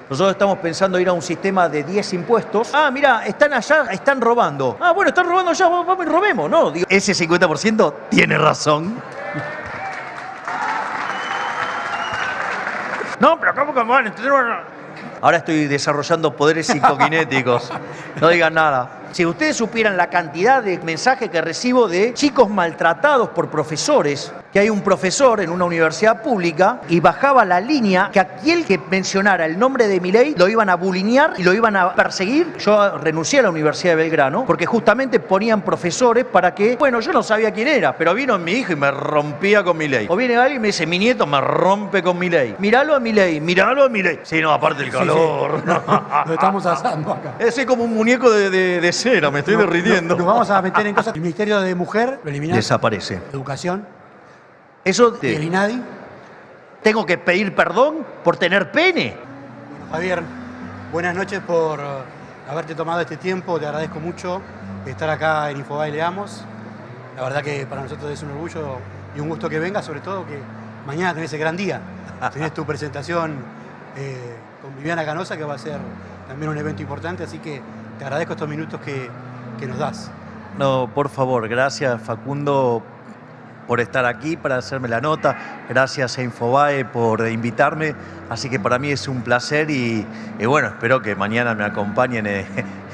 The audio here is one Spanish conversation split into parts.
Nosotros estamos pensando ir a un sistema de 10 impuestos. Ah, mira, están allá, están robando. Ah, bueno, están robando allá, vamos y robemos, ¿no? Digo, ese 50% tiene razón. No, pero ¿cómo que van? Ahora estoy desarrollando poderes psicoquinéticos. No digan nada. Si ustedes supieran la cantidad de mensajes que recibo de chicos maltratados por profesores, que hay un profesor en una universidad pública y bajaba la línea que aquel que mencionara el nombre de Milei lo iban a bulinear y lo iban a perseguir. Yo renuncié a la Universidad de Belgrano porque justamente ponían profesores para que, bueno, yo no sabía quién era, pero vino mi hijo y me rompía con Milei. O viene alguien y me dice, mi nieto me rompe con Milei. Míralo a Milei, míralo a Milei. Sí, no, aparte el calor. Sí. Lo estamos asando acá. Soy como un muñeco de cera, me estoy derritiendo. Nos vamos a meter en cosas. El Ministerio de Mujer lo eliminás. Desaparece. Educación. Eso Y el INADI. ¿Tengo que pedir perdón por tener pene? Javier, buenas noches por haberte tomado este tiempo. Te agradezco mucho estar acá en Infobae Leamos. La verdad que para nosotros es un orgullo y un gusto que vengas, sobre todo que mañana tenés el gran día. Tenés tu presentación con Viviana Canosa, que va a ser también un evento importante, así que te agradezco estos minutos que nos das. No, por favor, gracias Facundo por estar aquí, para hacerme la nota. Gracias a Infobae por invitarme. Así que para mí es un placer y bueno, espero que mañana me acompañen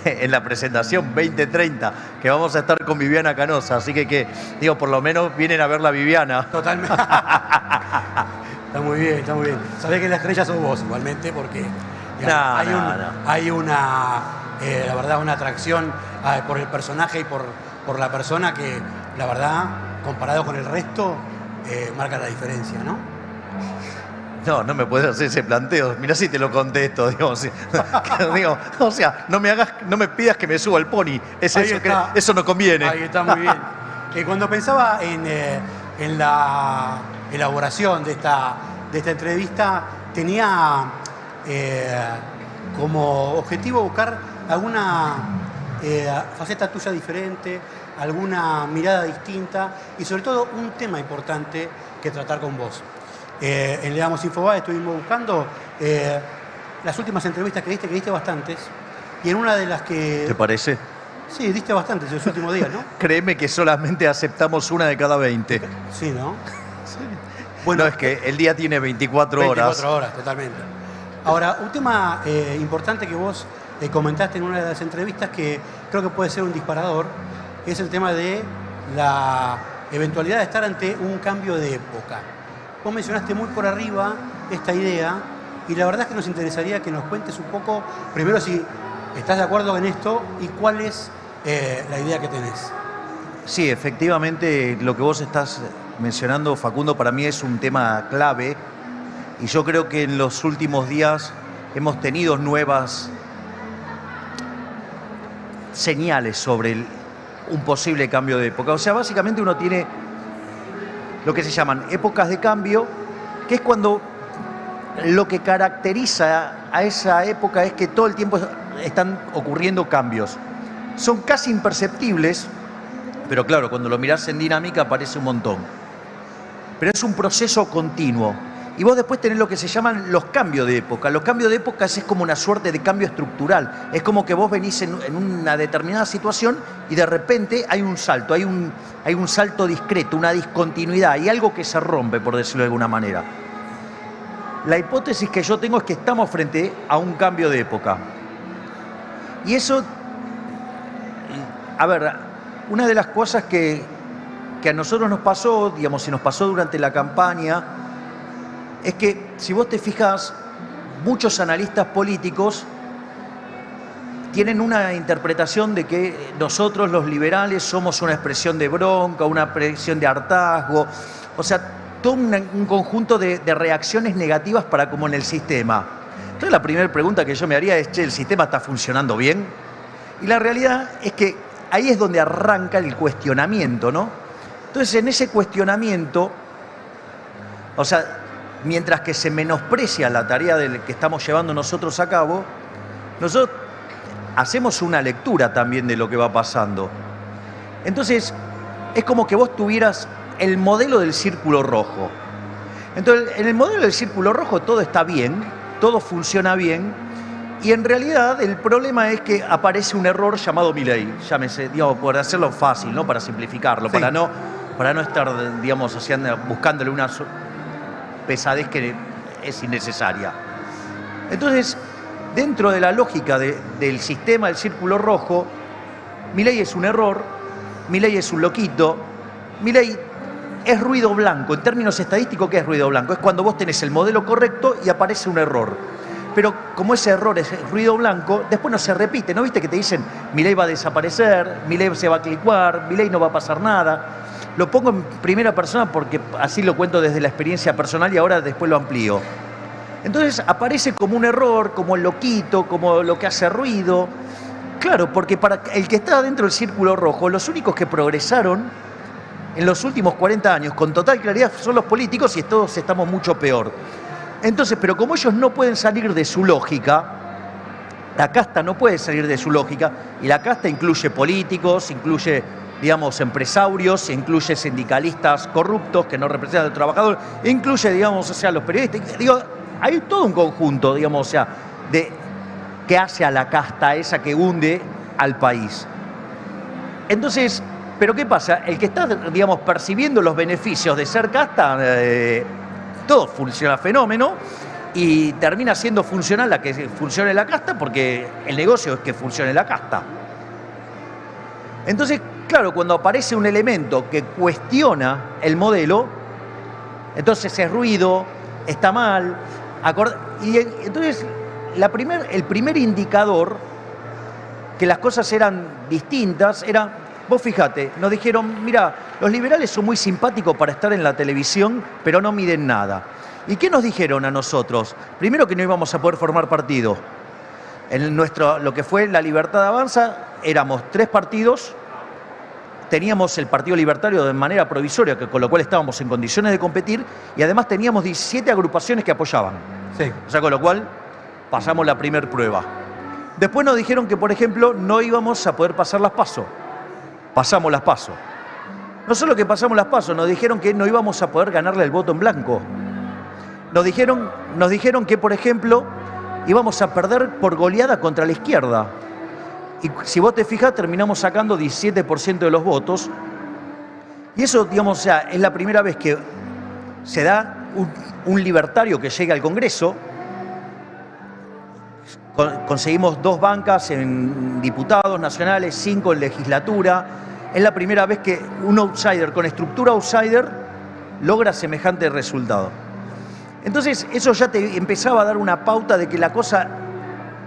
en la presentación 2030, que vamos a estar con Viviana Canosa. Así que digo, por lo menos vienen a ver la Viviana. Totalmente. Está muy bien, está muy bien. Sabés que la estrella sos vos igualmente porque digamos, hay una la verdad, una atracción por el personaje y por la persona que, la verdad, comparado con el resto, marca la diferencia, ¿no? No me puedes hacer ese planteo. Mirá si te lo contesto, digamos. Digo, o sea, no me pidas que me suba el pony. Eso no conviene. Ahí está, muy bien. Cuando pensaba en la elaboración de esta entrevista, tenía como objetivo buscar alguna faceta tuya diferente, alguna mirada distinta y sobre todo un tema importante que tratar con vos. En Leamos Infobae estuvimos buscando las últimas entrevistas que diste bastantes, y en una de las que... ¿Te parece? Sí, diste bastantes en los últimos días, ¿no? Créeme que solamente aceptamos una de cada 20. Sí, ¿no? Sí. Bueno, no, es que el día tiene 24 horas. 24 horas, totalmente. Ahora, un tema importante que vos comentaste en una de las entrevistas que creo que puede ser un disparador, es el tema de la eventualidad de estar ante un cambio de época. Vos mencionaste muy por arriba esta idea y la verdad es que nos interesaría que nos cuentes un poco, primero si estás de acuerdo en esto y cuál es la idea que tenés. Sí, efectivamente lo que vos estás mencionando, Facundo, para mí es un tema clave y yo creo que en los últimos días hemos tenido nuevas señales sobre un posible cambio de época. O sea, básicamente uno tiene lo que se llaman épocas de cambio, que es cuando lo que caracteriza a esa época es que todo el tiempo están ocurriendo cambios. Son casi imperceptibles, pero claro, cuando lo mirás en dinámica parece un montón. Pero es un proceso continuo. Y vos después tenés lo que se llaman los cambios de época. Los cambios de época es como una suerte de cambio estructural. Es como que vos venís en una determinada situación y de repente hay un salto, hay un salto discreto, una discontinuidad, hay algo que se rompe, por decirlo de alguna manera. La hipótesis que yo tengo es que estamos frente a un cambio de época. Y eso, a ver, una de las cosas que a nosotros nos pasó, digamos, si nos pasó durante la campaña, es que, si vos te fijas, muchos analistas políticos tienen una interpretación de que nosotros los liberales somos una expresión de bronca, una expresión de hartazgo, o sea, todo un conjunto de reacciones negativas para como en el sistema. Entonces la primera pregunta que yo me haría es, che, ¿el sistema está funcionando bien? Y la realidad es que ahí es donde arranca el cuestionamiento, ¿no? Entonces en ese cuestionamiento, o sea, mientras que se menosprecia la tarea que estamos llevando nosotros a cabo, nosotros hacemos una lectura también de lo que va pasando. Entonces, es como que vos tuvieras el modelo del círculo rojo. Entonces, en el modelo del círculo rojo todo está bien, todo funciona bien. Y en realidad el problema es que aparece un error llamado Milei, llámese, digamos, por hacerlo fácil, ¿no? Para simplificarlo, Sí. para no estar, digamos, buscándole una pesadez que es innecesaria. Entonces, dentro de la lógica del sistema del círculo rojo, Milei es un error, Milei es un loquito, Milei es ruido blanco. En términos estadísticos, ¿qué es ruido blanco? Es cuando vos tenés el modelo correcto y aparece un error. Pero como ese error es ruido blanco, después no se repite. ¿No viste que te dicen Milei va a desaparecer, Milei se va a clicuar, Milei no va a pasar nada? Lo pongo en primera persona porque así lo cuento desde la experiencia personal y ahora después lo amplío. Entonces aparece como un error, como el loquito, como lo que hace ruido. Claro, porque para el que está dentro del círculo rojo, los únicos que progresaron en los últimos 40 años con total claridad son los políticos y todos estamos mucho peor. Entonces, pero como ellos no pueden salir de su lógica, la casta no puede salir de su lógica, y la casta incluye políticos, incluye, digamos, empresarios, incluye sindicalistas corruptos que no representan al trabajador, incluye, digamos, o sea, los periodistas. Digo, hay todo un conjunto, digamos, o sea, que hace a la casta esa que hunde al país. Entonces, ¿pero qué pasa? El que está, digamos, percibiendo los beneficios de ser casta, todo funciona fenómeno y termina siendo funcional la que funcione la casta porque el negocio es que funcione la casta. Entonces, claro, cuando aparece un elemento que cuestiona el modelo, entonces es ruido, está mal. Y entonces el primer indicador que las cosas eran distintas era, vos fíjate, nos dijeron, mira, los liberales son muy simpáticos para estar en la televisión, pero no miden nada. ¿Y qué nos dijeron a nosotros? Primero que no íbamos a poder formar partido. En lo que fue la Libertad Avanza, éramos 3 partidos, teníamos el Partido Libertario de manera provisoria, con lo cual estábamos en condiciones de competir, y además teníamos 17 agrupaciones que apoyaban. Sí. O sea, con lo cual pasamos la primer prueba. Después nos dijeron que, por ejemplo, no íbamos a poder pasar las PASO. Pasamos las PASO. No solo que pasamos las PASO, nos dijeron que no íbamos a poder ganarle el voto en blanco. Nos dijeron que, por ejemplo, íbamos a perder por goleada contra la izquierda. Y si vos te fijas, terminamos sacando 17% de los votos. Y eso, digamos, o sea, es la primera vez que se da un libertario que llega al Congreso. Conseguimos 2 bancas en diputados nacionales, 5 en legislatura. Es la primera vez que un outsider con estructura outsider logra semejante resultado. Entonces eso ya te empezaba a dar una pauta de que la cosa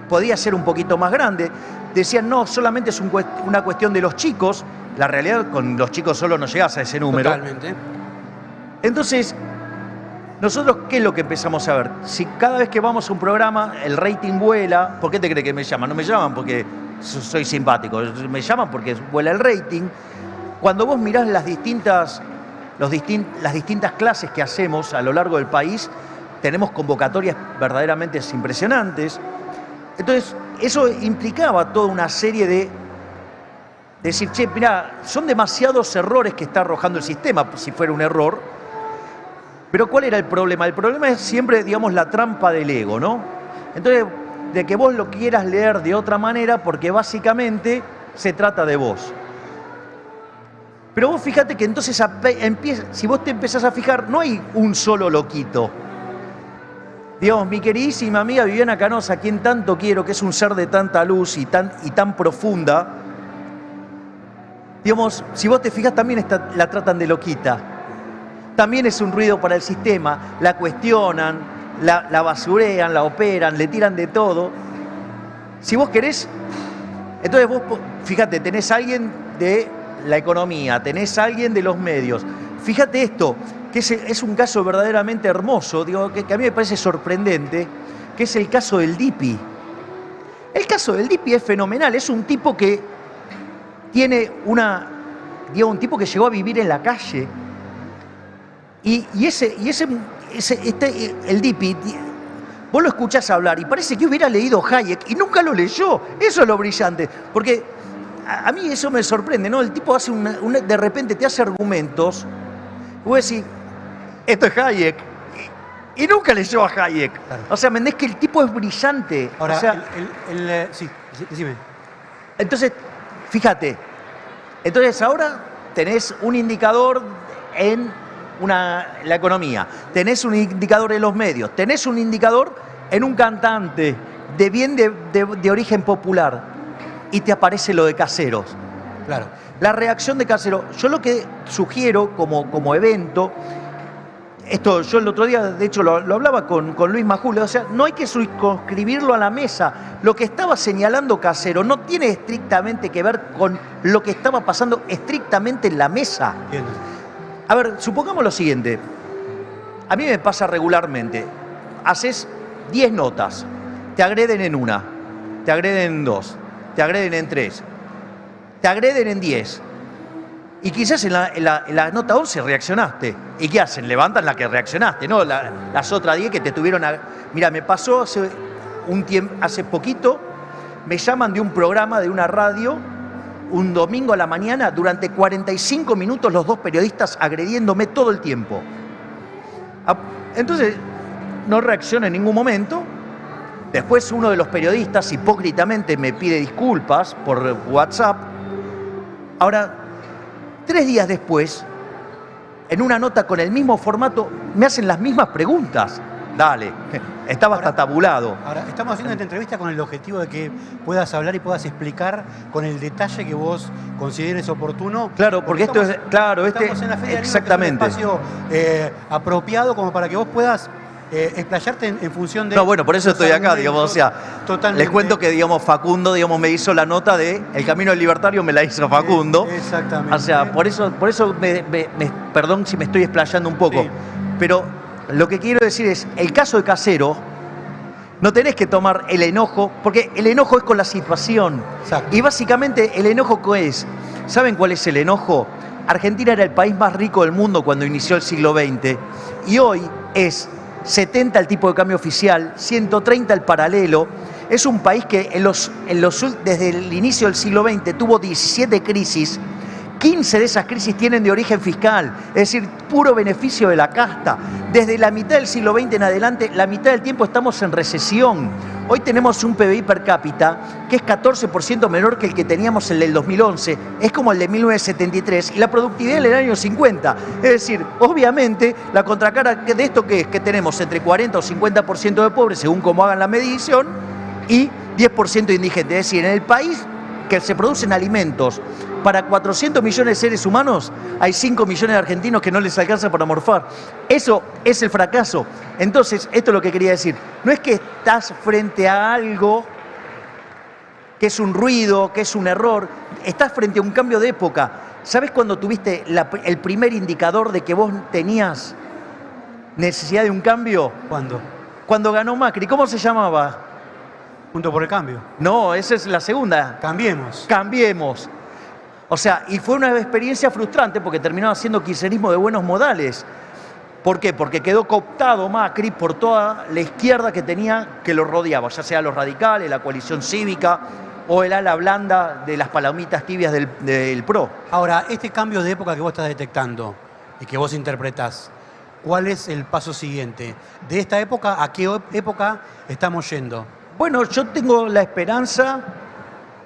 podía ser un poquito más grande. Decían, no, solamente es una cuestión de los chicos. La realidad, con los chicos solo no llegás a ese número. Totalmente. Entonces, nosotros, ¿qué es lo que empezamos a ver? Si cada vez que vamos a un programa el rating vuela, ¿por qué te crees que me llaman? No me llaman porque soy simpático, me llaman porque vuela el rating. Cuando vos mirás las distintas clases que hacemos a lo largo del país, tenemos convocatorias verdaderamente impresionantes. Entonces, eso implicaba toda una serie de decir, che, mirá, son demasiados errores que está arrojando el sistema, si fuera un error. Pero ¿cuál era el problema? El problema es siempre, digamos, la trampa del ego, ¿no? Entonces, de que vos lo quieras leer de otra manera, porque básicamente se trata de vos. Pero vos fíjate que entonces, si vos te empezás a fijar, no hay un solo loquito. Digamos, mi queridísima amiga Viviana Canosa, a quien tanto quiero, que es un ser de tanta luz y tan profunda, digamos, si vos te fijas, también la tratan de loquita. También es un ruido para el sistema, la cuestionan, la basurean, la operan, le tiran de todo. Si vos querés, entonces vos, fíjate, tenés a alguien de la economía, tenés a alguien de los medios. Fíjate esto, que es un caso verdaderamente hermoso, digo, que a mí me parece sorprendente, que es el caso del Dipi. El caso del Dipi es fenomenal, es un tipo que tiene un tipo que llegó a vivir en la calle. Y el Dipi, vos lo escuchás hablar y parece que hubiera leído Hayek y nunca lo leyó. Eso es lo brillante, porque a mí eso me sorprende, ¿no? El tipo hace de repente te hace argumentos, y vos decís, esto es Hayek. Y nunca leyó a Hayek. Claro. O sea, ¿me entendés que el tipo es brillante? Ahora, O sea, sí, decime. entonces, fíjate. Entonces ahora tenés un indicador en la economía, tenés un indicador en los medios, tenés un indicador en un cantante de origen popular y te aparece lo de Caseros. Claro. La reacción de Caseros, yo lo que sugiero como evento, esto yo el otro día, de hecho, lo hablaba con Luis Majul, o sea, no hay que circunscribirlo a la mesa. Lo que estaba señalando Casero no tiene estrictamente que ver con lo que estaba pasando estrictamente en la mesa. Entiendo. A ver, supongamos lo siguiente. A mí me pasa regularmente. Haces 10 notas, te agreden en una, te agreden en 2, te agreden en 3, te agreden en 10. Y quizás en la nota 11 reaccionaste. ¿Y qué hacen? Levantan la que reaccionaste, ¿no? Las otras 10 que te tuvieron a... Mira, me pasó hace poquito, me llaman de un programa, de una radio, un domingo a la mañana, durante 45 minutos los dos periodistas agrediéndome todo el tiempo. Entonces, no reacciono en ningún momento. Después uno de los periodistas hipócritamente me pide disculpas por WhatsApp. Ahora, 3 días después, en una nota con el mismo formato, me hacen las mismas preguntas. Dale, estaba hasta tabulado. Ahora, estamos haciendo esta entrevista con el objetivo de que puedas hablar y puedas explicar con el detalle que vos consideres oportuno. Claro, porque esto es... Claro, estamos en la Feria exactamente. Del Libro, que es un espacio apropiado como para que vos puedas explayarte en función de... No, bueno, por eso estoy acá, digamos, o sea, totalmente. Les cuento que, digamos, Facundo, digamos, me hizo la nota de El Camino del Libertario, me la hizo Facundo. Exactamente. O sea, por eso perdón si me estoy explayando un poco, sí. Pero lo que quiero decir es, el caso de Casero, no tenés que tomar el enojo, porque el enojo es con la situación. Exacto. Y básicamente el enojo ¿qué es? ¿Saben cuál es el enojo? Argentina era el país más rico del mundo cuando inició el siglo XX y hoy es 70 el tipo de cambio oficial, 130 el paralelo. Es un país que desde el inicio del siglo XX tuvo 17 crisis, 15 de esas crisis tienen de origen fiscal, es decir, puro beneficio de la casta. Desde la mitad del siglo XX en adelante, la mitad del tiempo estamos en recesión. Hoy tenemos un PBI per cápita que es 14% menor que el que teníamos en el 2011, es como el de 1973, y la productividad del año 50. Es decir, obviamente, la contracara de esto que es que tenemos entre 40 o 50% de pobres, según cómo hagan la medición, y 10% de indigentes. Es decir, en el país que se producen alimentos para 400 millones de seres humanos, hay 5 millones de argentinos que no les alcanza para morfar. Eso es el fracaso. Entonces, esto es lo que quería decir. No es que estás frente a algo que es un ruido, que es un error. Estás frente a un cambio de época. ¿Sabés cuándo tuviste el primer indicador de que vos tenías necesidad de un cambio? ¿Cuándo? Cuando ganó Macri. ¿Cómo se llamaba? Junto por el Cambio. No, esa es la segunda. Cambiemos. Cambiemos. O sea, y fue una experiencia frustrante porque terminaba siendo kirchnerismo de buenos modales. ¿Por qué? Porque quedó cooptado Macri por toda la izquierda que tenía que lo rodeaba, ya sea los radicales, la coalición cívica o el ala blanda de las palomitas tibias del PRO. Ahora, este cambio de época que vos estás detectando y que vos interpretás, ¿cuál es el paso siguiente? ¿De esta época a qué época estamos yendo? Bueno, yo tengo la esperanza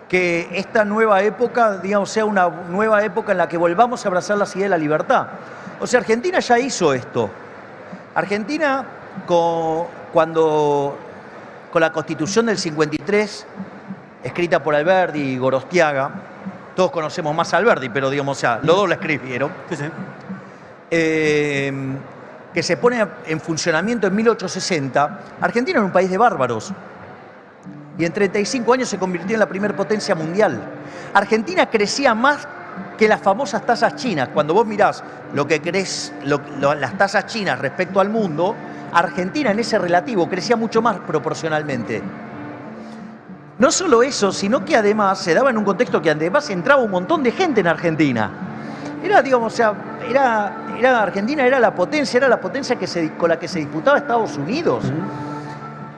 que esta nueva época, digamos, sea una nueva época en la que volvamos a abrazar la idea de la libertad. O sea, Argentina ya hizo esto. Argentina, con la Constitución del 53, escrita por Alberdi y Gorostiaga, todos conocemos más a Alberdi, pero digamos, o sea, los dos la escribieron, Sí, sí. que se pone en funcionamiento en 1860, Argentina era un país de bárbaros. Y en 35 años se convirtió en la primera potencia mundial. Argentina crecía más que las famosas tasas chinas. Cuando vos mirás las tasas chinas respecto al mundo, Argentina en ese relativo crecía mucho más proporcionalmente. No solo eso, sino que además se daba en un contexto que además entraba un montón de gente en Argentina. Argentina era la potencia con la que se disputaba Estados Unidos.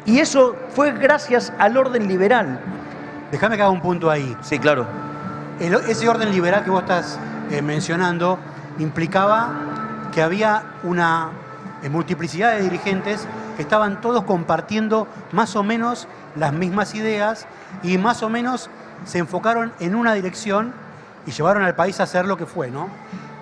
Y eso fue gracias al orden liberal. Déjame que haga un punto ahí. Sí, claro. Ese orden liberal que vos estás mencionando implicaba que había una multiplicidad de dirigentes que estaban todos compartiendo más o menos las mismas ideas y más o menos se enfocaron en una dirección y llevaron al país a hacer lo que fue, ¿no?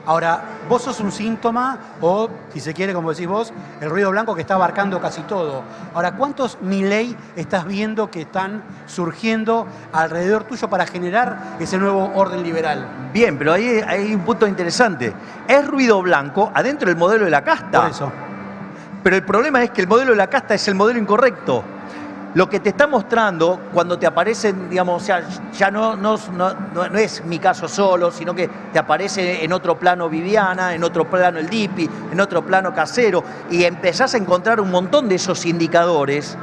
Ahora, vos sos un síntoma, o si se quiere, como decís vos, el ruido blanco que está abarcando casi todo. Ahora, ¿cuántos Milei estás viendo que están surgiendo alrededor tuyo para generar ese nuevo orden liberal? Bien, pero ahí hay un punto interesante. Es ruido blanco adentro del modelo de la casta. Por eso. Pero el problema es que el modelo de la casta es el modelo incorrecto. Lo que te está mostrando cuando te aparecen, digamos, o sea, ya no es mi caso solo, sino que te aparece en otro plano Viviana, en otro plano el Dipi, en otro plano Casero, y empezás a encontrar un montón de esos indicadores,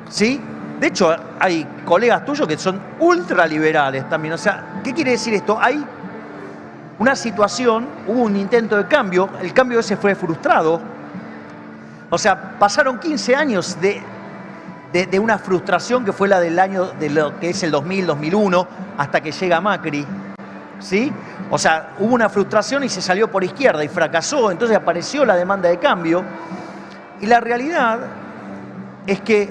¿sí? De hecho, hay colegas tuyos que son ultraliberales también. O sea, ¿qué quiere decir esto? Hay una situación, hubo un intento de cambio, el cambio ese fue frustrado. O sea, pasaron 15 años de una frustración que fue la del año de lo que es el 2000, 2001, hasta que llega Macri, ¿sí? O sea, hubo una frustración y se salió por izquierda y fracasó, entonces apareció la demanda de cambio. Y la realidad es que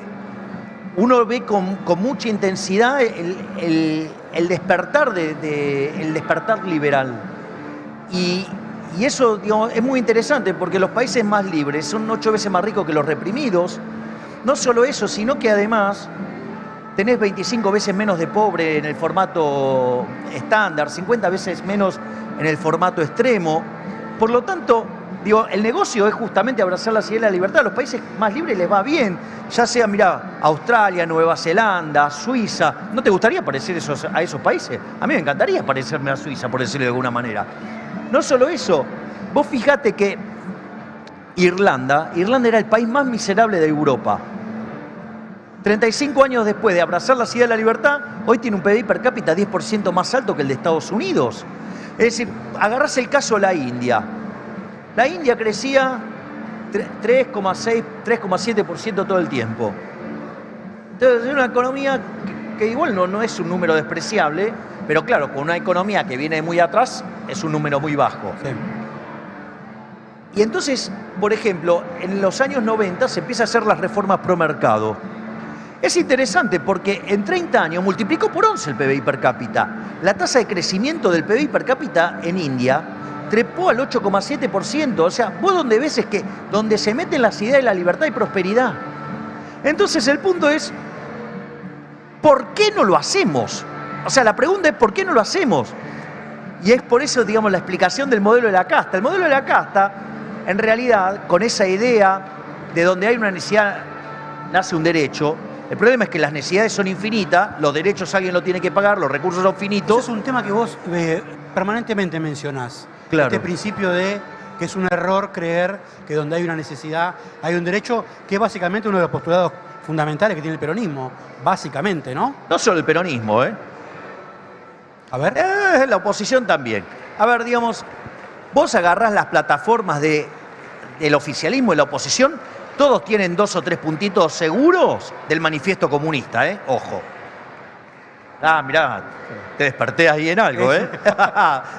uno ve con mucha intensidad el despertar el despertar liberal. Y eso, digamos, es muy interesante porque los países más libres son 8 veces más ricos que los reprimidos. No solo eso, sino que además tenés 25 veces menos de pobre en el formato estándar, 50 veces menos en el formato extremo. Por lo tanto, digo, el negocio es justamente abrazar la idea de la libertad. A los países más libres les va bien, ya sea, mirá, Australia, Nueva Zelanda, Suiza. ¿No te gustaría parecer a esos países? A mí me encantaría parecerme a Suiza, por decirlo de alguna manera. No solo eso, vos fijate que Irlanda era el país más miserable de Europa. 35 años después de abrazar la idea de la libertad, hoy tiene un PBI per cápita 10% más alto que el de Estados Unidos. Es decir, agarrás el caso de la India. La India crecía 3,6, 3,7% todo el tiempo. Entonces es una economía que igual no es un número despreciable, pero claro, con una economía que viene de muy atrás, es un número muy bajo. Sí. Y entonces, por ejemplo, en los años 90 se empieza a hacer las reformas pro mercado. Es interesante porque en 30 años multiplicó por 11 el PBI per cápita. La tasa de crecimiento del PBI per cápita en India trepó al 8,7%. O sea, vos donde ves es que donde se meten las ideas de la libertad y prosperidad. Entonces el punto es, ¿por qué no lo hacemos? O sea, la pregunta es, ¿por qué no lo hacemos? Y es por eso, digamos, la explicación del modelo de la casta. El modelo de la casta, en realidad, con esa idea de donde hay una necesidad, nace un derecho. El problema es que las necesidades son infinitas, los derechos alguien lo tiene que pagar, los recursos son finitos. Eso es un tema que vos permanentemente mencionás. Claro. Este principio de que es un error creer que donde hay una necesidad hay un derecho, que es básicamente uno de los postulados fundamentales que tiene el peronismo, básicamente, ¿no? No solo el peronismo, ¿eh? A ver. La oposición también. A ver, digamos, vos agarrás las plataformas del oficialismo y la oposición, todos tienen 2 o 3 puntitos seguros del manifiesto comunista, ¿eh? Ojo. Ah, mirá, te desperté ahí en algo, ¿eh?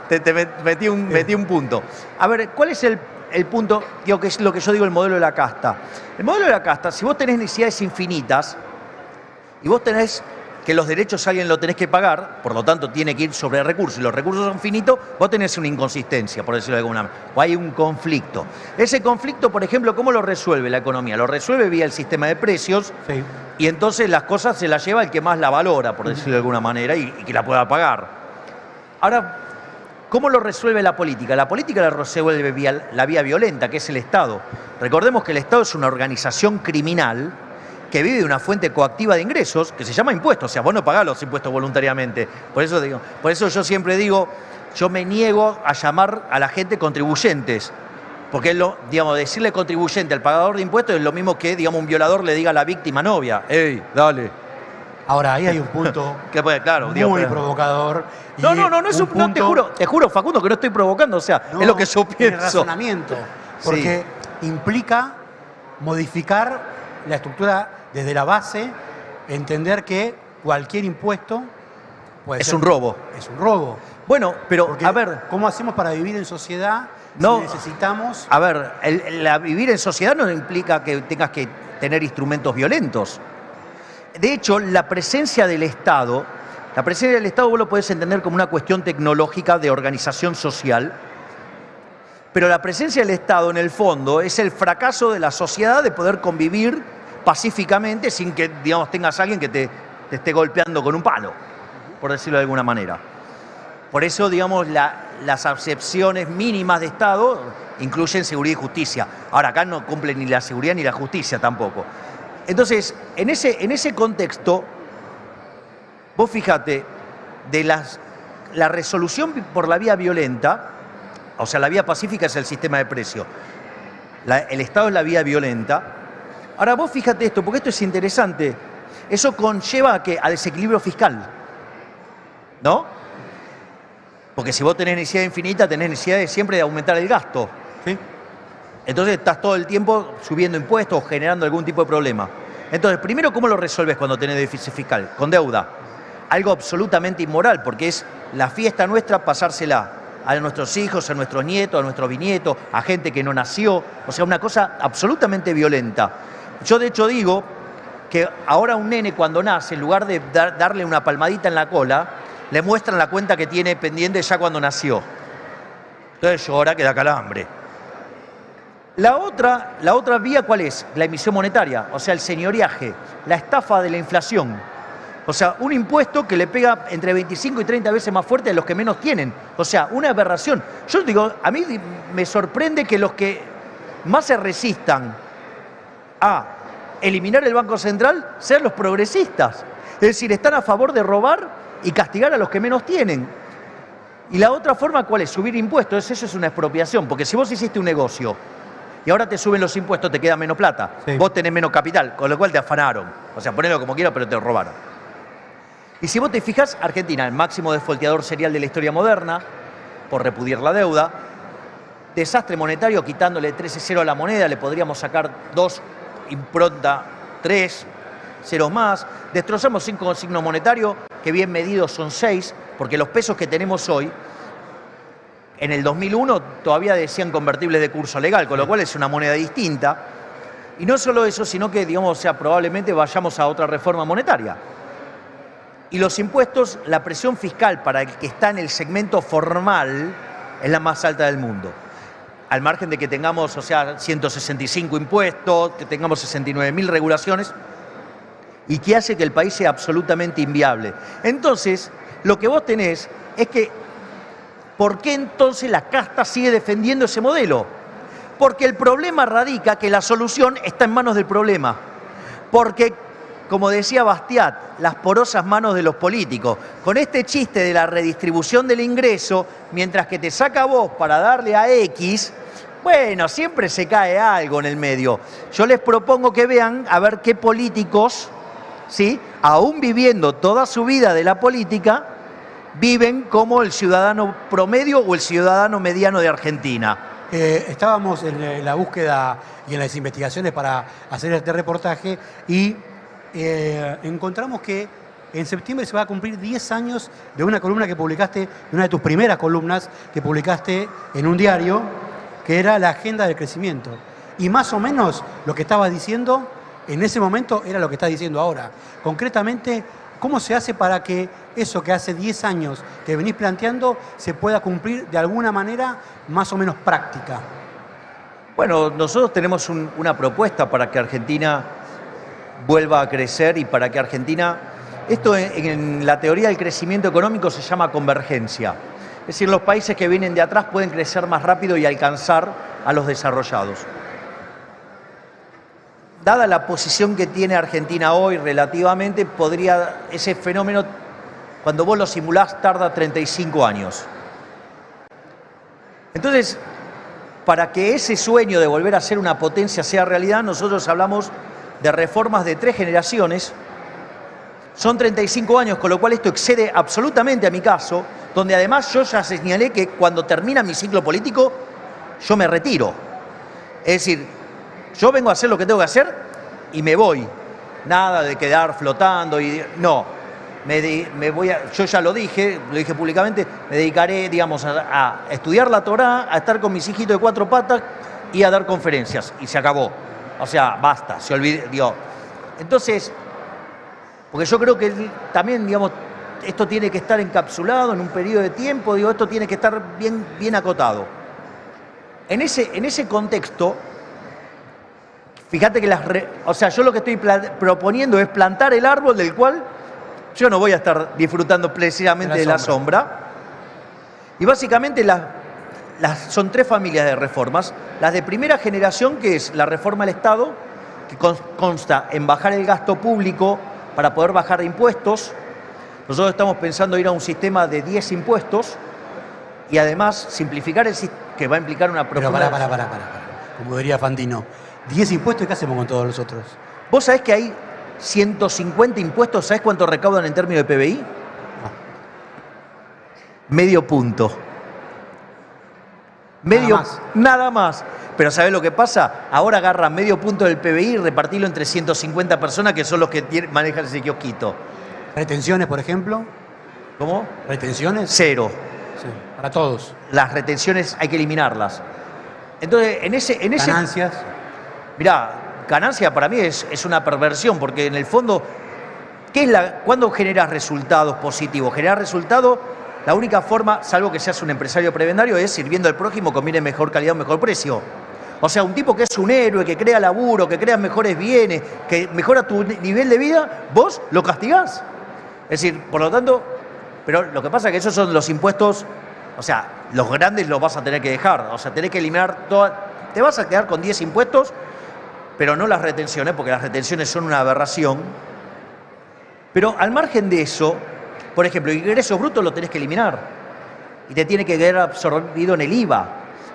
te metí un punto. A ver, ¿cuál es el punto, digo, que es lo que yo digo el modelo de la casta? El modelo de la casta, si vos tenés necesidades infinitas y vos tenés que los derechos alguien lo tenés que pagar, por lo tanto tiene que ir sobre recursos, y los recursos son finitos, vos tenés una inconsistencia, por decirlo de alguna manera, o hay un conflicto. Ese conflicto, por ejemplo, ¿cómo lo resuelve la economía? Lo resuelve vía el sistema de precios, Sí. y entonces las cosas se las lleva el que más la valora, por decirlo de alguna manera, y que la pueda pagar. Ahora, ¿cómo lo resuelve la política? La política la resuelve vía la vía violenta, que es el Estado. Recordemos que el Estado es una organización criminal que vive de una fuente coactiva de ingresos que se llama impuestos. O sea, vos no pagás los impuestos voluntariamente. Por eso yo siempre digo, yo me niego a llamar a la gente contribuyentes. Porque decirle contribuyente al pagador de impuestos es lo mismo que, digamos, un violador le diga a la víctima novia, ¡ey, dale! Ahora, ahí hay un punto que puede, claro, muy provocador. Y No, es un punto, no, te juro, Facundo, que no estoy provocando, o sea, es lo que yo tiene pienso. razonamiento, porque implica modificar la estructura desde la base, entender que cualquier impuesto Puede es ser. un robo. Es un robo. Bueno, pero Porque, a ver, ¿cómo hacemos para vivir en sociedad No. si necesitamos? a ver, vivir en sociedad no implica que tengas que tener instrumentos violentos. De hecho, la presencia del Estado vos lo podés entender como una cuestión tecnológica de organización social, pero la presencia del Estado, en el fondo, es el fracaso de la sociedad de poder convivir pacíficamente sin que, digamos, tengas a alguien que te esté golpeando con un palo, por decirlo de alguna manera. Por eso, digamos, las acepciones mínimas de Estado incluyen seguridad y justicia. Ahora, acá no cumple ni la seguridad ni la justicia tampoco. Entonces, en ese contexto, vos fíjate, la resolución por la vía violenta, o sea, la vía pacífica es el sistema de precio, el Estado es la vía violenta. Ahora, vos fíjate esto, porque esto es interesante. Eso conlleva a desequilibrio fiscal, ¿no? Porque si vos tenés necesidad infinita, tenés necesidad siempre de aumentar el gasto. ¿Sí? Entonces estás todo el tiempo subiendo impuestos o generando algún tipo de problema. Entonces, primero, ¿cómo lo resolves cuando tenés déficit fiscal? Con deuda. Algo absolutamente inmoral, porque es la fiesta nuestra pasársela a nuestros hijos, a nuestros nietos, a nuestros bisnietos, a gente que no nació. O sea, una cosa absolutamente violenta. Yo, de hecho, digo que ahora un nene cuando nace, en lugar de darle una palmadita en la cola, le muestran la cuenta que tiene pendiente ya cuando nació. Entonces llora que da calambre. La otra vía, ¿cuál es? La emisión monetaria, o sea, el señoriaje, la estafa de la inflación. O sea, un impuesto que le pega entre 25 y 30 veces más fuerte a los que menos tienen. O sea, una aberración. Yo digo, a mí me sorprende que los que más se resistan a eliminar el Banco Central sean los progresistas. Es decir, están a favor de robar y castigar a los que menos tienen. Y la otra forma, ¿cuál es? Subir impuestos. Eso es una expropiación, porque si vos hiciste un negocio y ahora te suben los impuestos, te queda menos plata. Sí. Vos tenés menos capital, con lo cual te afanaron. O sea, ponelo como quieras, pero te robaron. Y si vos te fijás, Argentina, el máximo defolteador serial de la historia moderna, por repudiar la deuda, desastre monetario, quitándole 13-0 a la moneda, le podríamos sacar 2, impronta 3, ceros más. Destrozamos 5 con signo monetario, que bien medidos son 6, porque los pesos que tenemos hoy, en el 2001 todavía decían convertibles de curso legal, con lo cual es una moneda distinta. Y no solo eso, sino que, digamos, o sea, probablemente vayamos a otra reforma monetaria. Y los impuestos, la presión fiscal para el que está en el segmento formal es la más alta del mundo. Al margen de que tengamos, o sea, 165 impuestos, que tengamos 69.000 regulaciones, y que hace que el país sea absolutamente inviable. Entonces, lo que vos tenés es que, ¿por qué entonces la casta sigue defendiendo ese modelo? Porque el problema radica que la solución está en manos del problema. Porque, como decía Bastiat, las porosas manos de los políticos. Con este chiste de la redistribución del ingreso, mientras que te saca vos para darle a X, bueno, siempre se cae algo en el medio. Yo les propongo que vean a ver qué políticos, ¿sí?, aún viviendo toda su vida de la política, viven como el ciudadano promedio o el ciudadano mediano de Argentina. Estábamos en la búsqueda y en las investigaciones para hacer este reportaje y encontramos que en septiembre se va a cumplir 10 años de una columna que publicaste, una de tus primeras columnas que publicaste en un diario, que era la agenda del crecimiento. Y más o menos lo que estabas diciendo en ese momento era lo que estás diciendo ahora. Concretamente, ¿cómo se hace para que eso que hace 10 años que venís planteando se pueda cumplir de alguna manera más o menos práctica? Bueno, nosotros tenemos una propuesta para que Argentina vuelva a crecer y para que Argentina... Esto en la teoría del crecimiento económico se llama convergencia. Es decir, los países que vienen de atrás pueden crecer más rápido y alcanzar a los desarrollados. Dada la posición que tiene Argentina hoy relativamente, ese fenómeno, cuando vos lo simulás, tarda 35 años. Entonces, para que ese sueño de volver a ser una potencia sea realidad, nosotros hablamos de reformas de 3 generaciones. Son 35 años, con lo cual esto excede absolutamente a mi caso, donde además yo ya señalé que cuando termina mi ciclo político, yo me retiro. Es decir, yo vengo a hacer lo que tengo que hacer y me voy. Nada de quedar flotando. No. yo ya lo dije públicamente, me dedicaré, digamos, a estudiar la Torá, a estar con mis hijitos de 4 patas y a dar conferencias. Y se acabó. O sea, basta, se olvide, digo. Entonces, porque yo creo que también, digamos, esto tiene que estar encapsulado en un periodo de tiempo, digo, esto tiene que estar bien acotado. En ese contexto, fíjate que yo lo que estoy proponiendo es plantar el árbol del cual yo no voy a estar disfrutando precisamente de la sombra. Y básicamente son 3 familias de reformas. Las de primera generación, que es la reforma al Estado, que consta en bajar el gasto público para poder bajar impuestos. Nosotros estamos pensando ir a un sistema de 10 impuestos y además simplificar el sistema, que va a implicar una profunda... Pero para. Como diría Fantino, 10 impuestos, ¿y qué hacemos con todos los otros? ¿Vos sabés que hay 150 impuestos? ¿Sabés cuánto recaudan en términos de PBI? No. Medio punto. Nada más. Pero ¿sabés lo que pasa? Ahora agarran medio punto del PBI y repartirlo entre 150 personas que son los que manejan ese kiosquito. ¿Retenciones, por ejemplo? ¿Cómo? ¿Retenciones? 0. Sí, para todos. Las retenciones hay que eliminarlas. Entonces, en ese ¿Ganancias? Mirá, ganancia para mí es una perversión, porque en el fondo, ¿cuándo generas resultados positivos? Generar resultados, la única forma, salvo que seas un empresario prebendario, es sirviendo al prójimo, conviene mejor calidad, mejor precio. O sea, un tipo que es un héroe, que crea laburo, que crea mejores bienes, que mejora tu nivel de vida, vos lo castigás. Es decir, por lo tanto, pero lo que pasa es que esos son los impuestos, o sea, los grandes los vas a tener que dejar, o sea, tenés que eliminar te vas a quedar con 10 impuestos, pero no las retenciones, porque las retenciones son una aberración. Pero al margen de eso, por ejemplo, ingresos brutos los tenés que eliminar y te tiene que quedar absorbido en el IVA.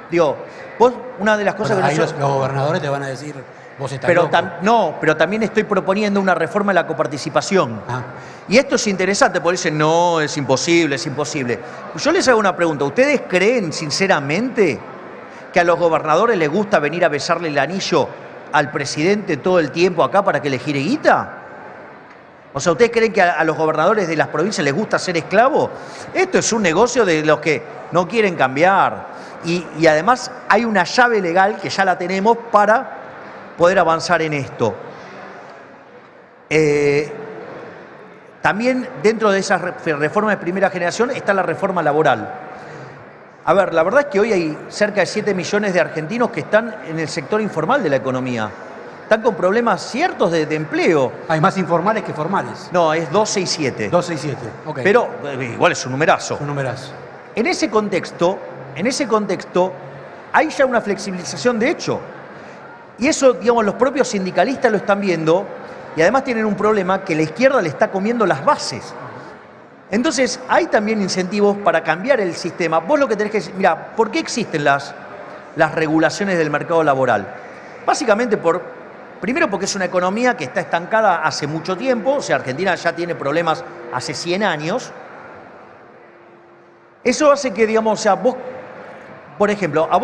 Digo, vos, una de las cosas bueno, que los gobernadores te van a decir, vos estás pero loco. No, pero también estoy proponiendo una reforma de la coparticipación. Ah. Y esto es interesante, porque dicen, no, es imposible. Yo les hago una pregunta. ¿Ustedes creen sinceramente que a los gobernadores les gusta venir a besarle el anillo al presidente todo el tiempo acá para que le gire guita? O sea, ¿ustedes creen que a los gobernadores de las provincias les gusta ser esclavos? Esto es un negocio de los que no quieren cambiar. Y además hay una llave legal que ya la tenemos para poder avanzar en esto. También dentro de esas reformas de primera generación está la reforma laboral. A ver, la verdad es que hoy hay cerca de 7 millones de argentinos que están en el sector informal de la economía. Están con problemas ciertos de empleo. Hay más informales que formales. No, es 12 y 7. 12 y 7, ok. Pero igual es un numerazo. Un numerazo. En ese contexto, hay ya una flexibilización de hecho. Y eso, digamos, los propios sindicalistas lo están viendo y además tienen un problema que la izquierda le está comiendo las bases. Entonces, hay también incentivos para cambiar el sistema. Vos lo que tenés que decir, mira, ¿por qué existen las regulaciones del mercado laboral? Básicamente primero porque es una economía que está estancada hace mucho tiempo, o sea, Argentina ya tiene problemas hace 100 años. Eso hace que, digamos, o sea, vos, por ejemplo, a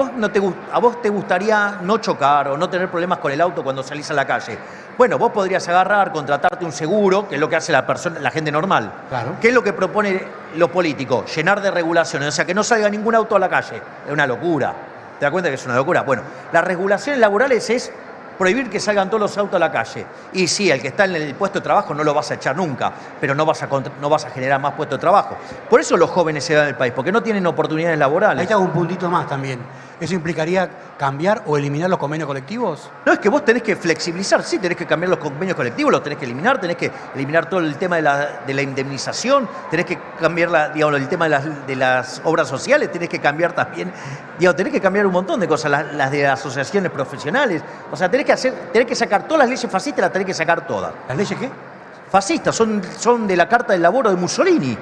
vos te gustaría no chocar o no tener problemas con el auto cuando salís a la calle. Bueno, vos podrías contratarte un seguro, que es lo que hace la gente normal. Claro. ¿Qué es lo que propone los políticos? Llenar de regulaciones, o sea, que no salga ningún auto a la calle. Es una locura. ¿Te das cuenta que es una locura? Bueno, las regulaciones laborales es prohibir que salgan todos los autos a la calle. Y sí, el que está en el puesto de trabajo no lo vas a echar nunca, pero no vas a generar más puestos de trabajo. Por eso los jóvenes se van del país, porque no tienen oportunidades laborales. Ahí te hago un puntito más también. ¿Eso implicaría cambiar o eliminar los convenios colectivos? No, es que vos tenés que flexibilizar, sí, tenés que cambiar los convenios colectivos, los tenés que eliminar todo el tema de la indemnización, tenés que cambiar el tema de las obras sociales, tenés que cambiar también, tenés que cambiar un montón de cosas, las de las asociaciones profesionales. O sea, tenés que sacar todas las leyes fascistas, las tenés que sacar todas. ¿Las leyes qué? Fascistas, son de la Carta del Laboro de Mussolini,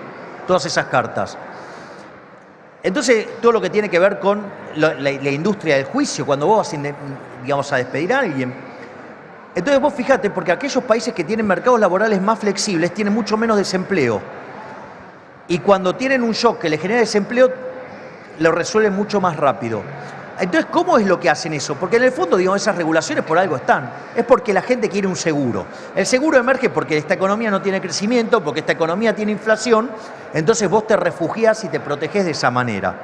todas esas cartas. Entonces, todo lo que tiene que ver con la industria del juicio, cuando vos vas a despedir a alguien. Entonces vos fíjate, porque aquellos países que tienen mercados laborales más flexibles tienen mucho menos desempleo. Y cuando tienen un shock que le genera desempleo, lo resuelven mucho más rápido. Entonces, ¿cómo es lo que hacen eso? Porque en el fondo, digamos, esas regulaciones por algo están. Es porque la gente quiere un seguro. El seguro emerge porque esta economía no tiene crecimiento, porque esta economía tiene inflación, entonces vos te refugiás y te protegés de esa manera.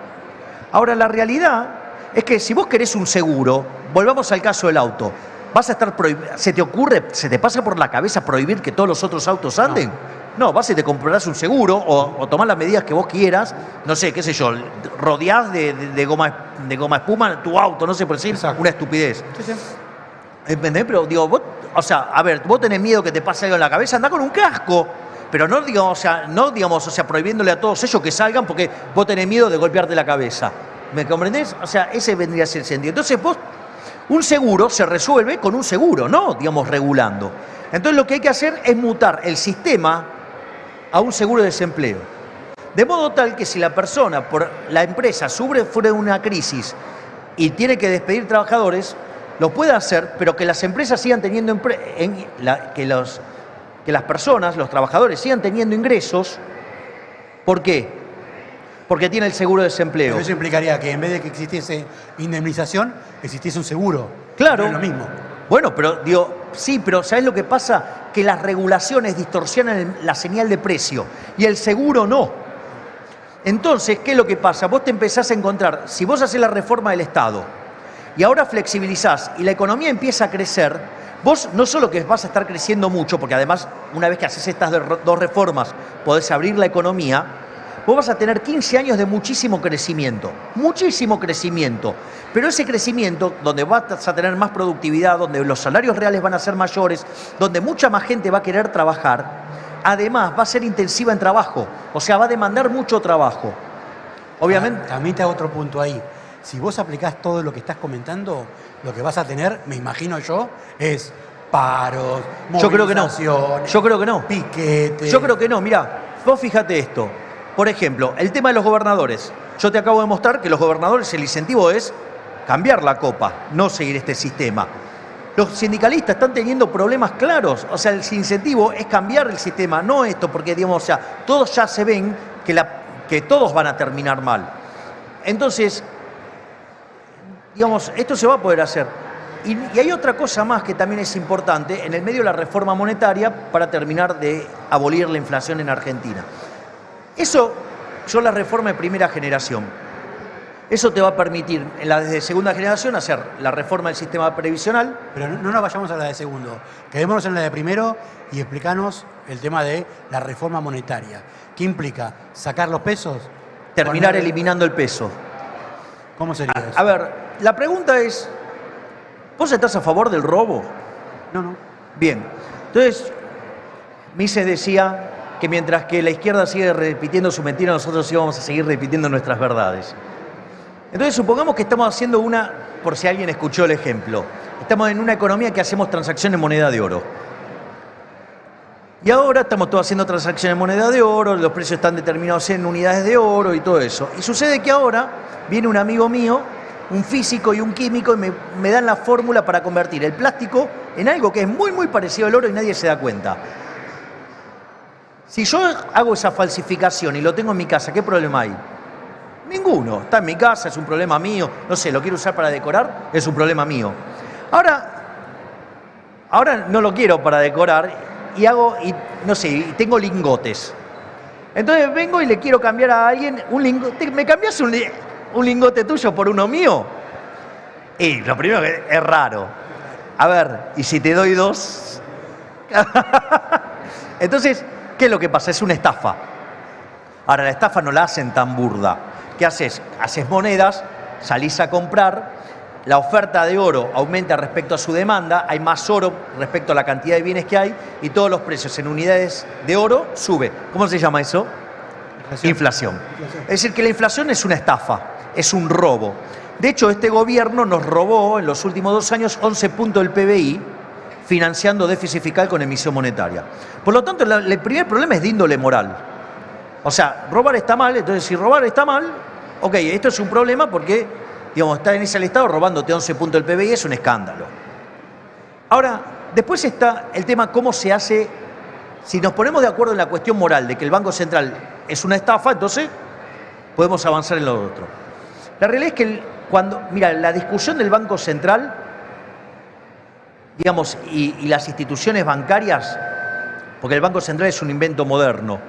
Ahora, la realidad es que si vos querés un seguro, volvamos al caso del auto, ¿vas a estar ¿se te ocurre, se te pasa por la cabeza prohibir que todos los otros autos anden? No, vas y te comprarás un seguro o tomás las medidas que vos quieras, no sé, qué sé yo, rodeás de goma espuma tu auto, no sé por decir, una estupidez. Sí. ¿Entendés? Pero digo, vos, o sea, a ver, vos tenés miedo que te pase algo en la cabeza, andá con un casco. Pero no digamos, prohibiéndole a todos ellos que salgan porque vos tenés miedo de golpearte la cabeza. ¿Me comprendés? O sea, ese vendría a ser el sentido. Entonces vos, un seguro se resuelve con un seguro, no, digamos, regulando. Entonces lo que hay que hacer es mutar el sistema a un seguro de desempleo. De modo tal que si la empresa sufre una crisis y tiene que despedir trabajadores, lo puede hacer, pero que las empresas sigan teniendo, que las personas, los trabajadores sigan teniendo ingresos. ¿Por qué? Porque tiene el seguro de desempleo. Pero eso implicaría que en vez de que existiese indemnización, existiese un seguro. Claro. No es lo mismo. Bueno, pero digo, sí, pero ¿sabes lo que pasa? Que las regulaciones distorsionan la señal de precio y el seguro no. Entonces, ¿qué es lo que pasa? Vos te empezás a encontrar, si vos haces la reforma del Estado y ahora flexibilizás y la economía empieza a crecer, vos no solo que vas a estar creciendo mucho, porque además una vez que haces estas dos reformas podés abrir la economía, vos vas a tener 15 años de muchísimo crecimiento, pero ese crecimiento donde vas a tener más productividad, donde los salarios reales van a ser mayores, donde mucha más gente va a querer trabajar, además va a ser intensiva en trabajo, o sea, va a demandar mucho trabajo. Obviamente. También te hago otro punto ahí. Si vos aplicás todo lo que estás comentando, lo que vas a tener, me imagino yo, es paros, movilizaciones. Yo creo que no. Piquetes. Yo creo que no. Mirá, vos fíjate esto. Por ejemplo, el tema de los gobernadores. Yo te acabo de mostrar que los gobernadores, el incentivo es cambiar la copa, no seguir este sistema. Los sindicalistas están teniendo problemas claros. O sea, el incentivo es cambiar el sistema, no esto, porque digamos, o sea, todos ya se ven que todos van a terminar mal. Entonces, digamos, esto se va a poder hacer. Y hay otra cosa más que también es importante en el medio de la reforma monetaria para terminar de abolir la inflación en Argentina. Eso son las reformas de primera generación. Eso te va a permitir en la de segunda generación hacer la reforma del sistema previsional. Pero no nos vayamos a la de segundo. Quedémonos en la de primero y explícanos el tema de la reforma monetaria. ¿Qué implica? ¿Sacar los pesos? Terminar eliminando el peso. ¿Cómo sería eso? A ver, la pregunta es, ¿vos estás a favor del robo? No. Bien. Entonces, Mises decía que mientras que la izquierda sigue repitiendo su mentira, nosotros íbamos a seguir repitiendo nuestras verdades. Entonces, supongamos que estamos haciendo por si alguien escuchó el ejemplo, estamos en una economía que hacemos transacciones en moneda de oro. Y ahora estamos todos haciendo transacciones en moneda de oro, los precios están determinados en unidades de oro y todo eso. Y sucede que ahora viene un amigo mío, un físico y un químico, y me dan la fórmula para convertir el plástico en algo que es muy, muy parecido al oro y nadie se da cuenta. Si yo hago esa falsificación y lo tengo en mi casa, ¿qué problema hay? Ninguno. Está en mi casa, es un problema mío. No sé, lo quiero usar para decorar, es un problema mío. Ahora no lo quiero para decorar y tengo lingotes. Entonces vengo y le quiero cambiar a alguien un lingote. ¿Me cambias un lingote tuyo por uno mío? Y lo primero que es raro. A ver, ¿y si te doy dos? Entonces, ¿qué es lo que pasa? Es una estafa. Ahora, la estafa no la hacen tan burda. ¿Qué haces? Haces monedas, salís a comprar, la oferta de oro aumenta respecto a su demanda, hay más oro respecto a la cantidad de bienes que hay y todos los precios en unidades de oro suben. ¿Cómo se llama eso? Inflación. Es decir, que la inflación es una estafa, es un robo. De hecho, este gobierno nos robó en los últimos 2 años 11 puntos del PBI financiando déficit fiscal con emisión monetaria. Por lo tanto, el primer problema es de índole moral. O sea, robar está mal, entonces si robar está mal, ok, esto es un problema porque, digamos, estar en ese estado robándote 11 puntos del PBI es un escándalo. Ahora, después está el tema cómo se hace, si nos ponemos de acuerdo en la cuestión moral de que el Banco Central es una estafa, entonces podemos avanzar en lo otro. La realidad es que Mira, la discusión del Banco Central, digamos, y las instituciones bancarias, porque el Banco Central es un invento moderno.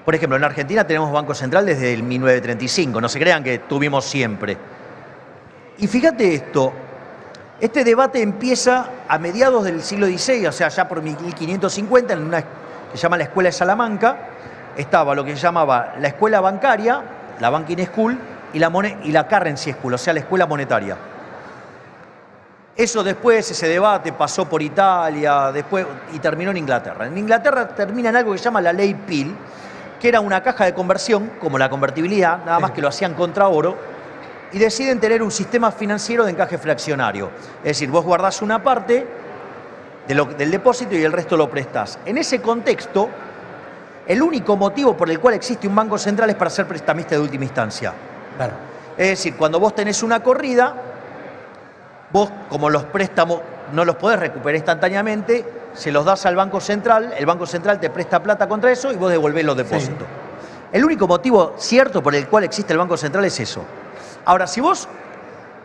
Por ejemplo, en Argentina tenemos Banco Central desde el 1935, no se crean que tuvimos siempre. Y fíjate esto, este debate empieza a mediados del siglo XVI, o sea, ya por 1550, en una que se llama la Escuela de Salamanca, estaba lo que se llamaba la escuela bancaria, la Banking School, y la Currency School, o sea, la escuela monetaria. Eso después, ese debate pasó por Italia, después, y terminó en Inglaterra. En Inglaterra termina en algo que se llama la Ley Peel, que era una caja de conversión, como la convertibilidad, nada más que lo hacían contra oro, y deciden tener un sistema financiero de encaje fraccionario. Es decir, vos guardás una parte del depósito y el resto lo prestás. En ese contexto, el único motivo por el cual existe un banco central es para ser prestamista de última instancia. Claro. Es decir, cuando vos tenés una corrida, vos, como los préstamos no los podés recuperar instantáneamente, se los das al Banco Central, el Banco Central te presta plata contra eso y vos devolvés los depósitos. Sí. El único motivo cierto por el cual existe el Banco Central es eso. Ahora, si vos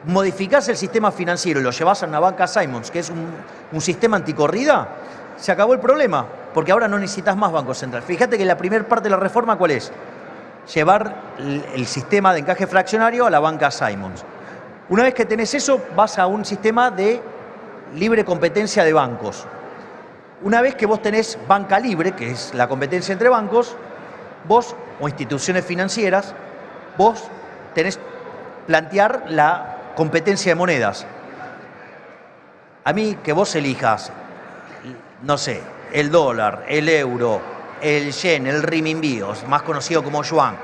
modificás el sistema financiero y lo llevás a una banca Simons, que es un sistema anticorrida, se acabó el problema, porque ahora no necesitas más Banco Central. Fíjate que la primera parte de la reforma, ¿cuál es? Llevar el sistema de encaje fraccionario a la banca Simons. Una vez que tenés eso, vas a un sistema de libre competencia de bancos. Una vez que vos tenés banca libre, que es la competencia entre bancos, vos, o instituciones financieras, vos tenés plantear la competencia de monedas. A mí, que vos elijas, no sé, el dólar, el euro, el yen, el renminbi, más conocido como yuan,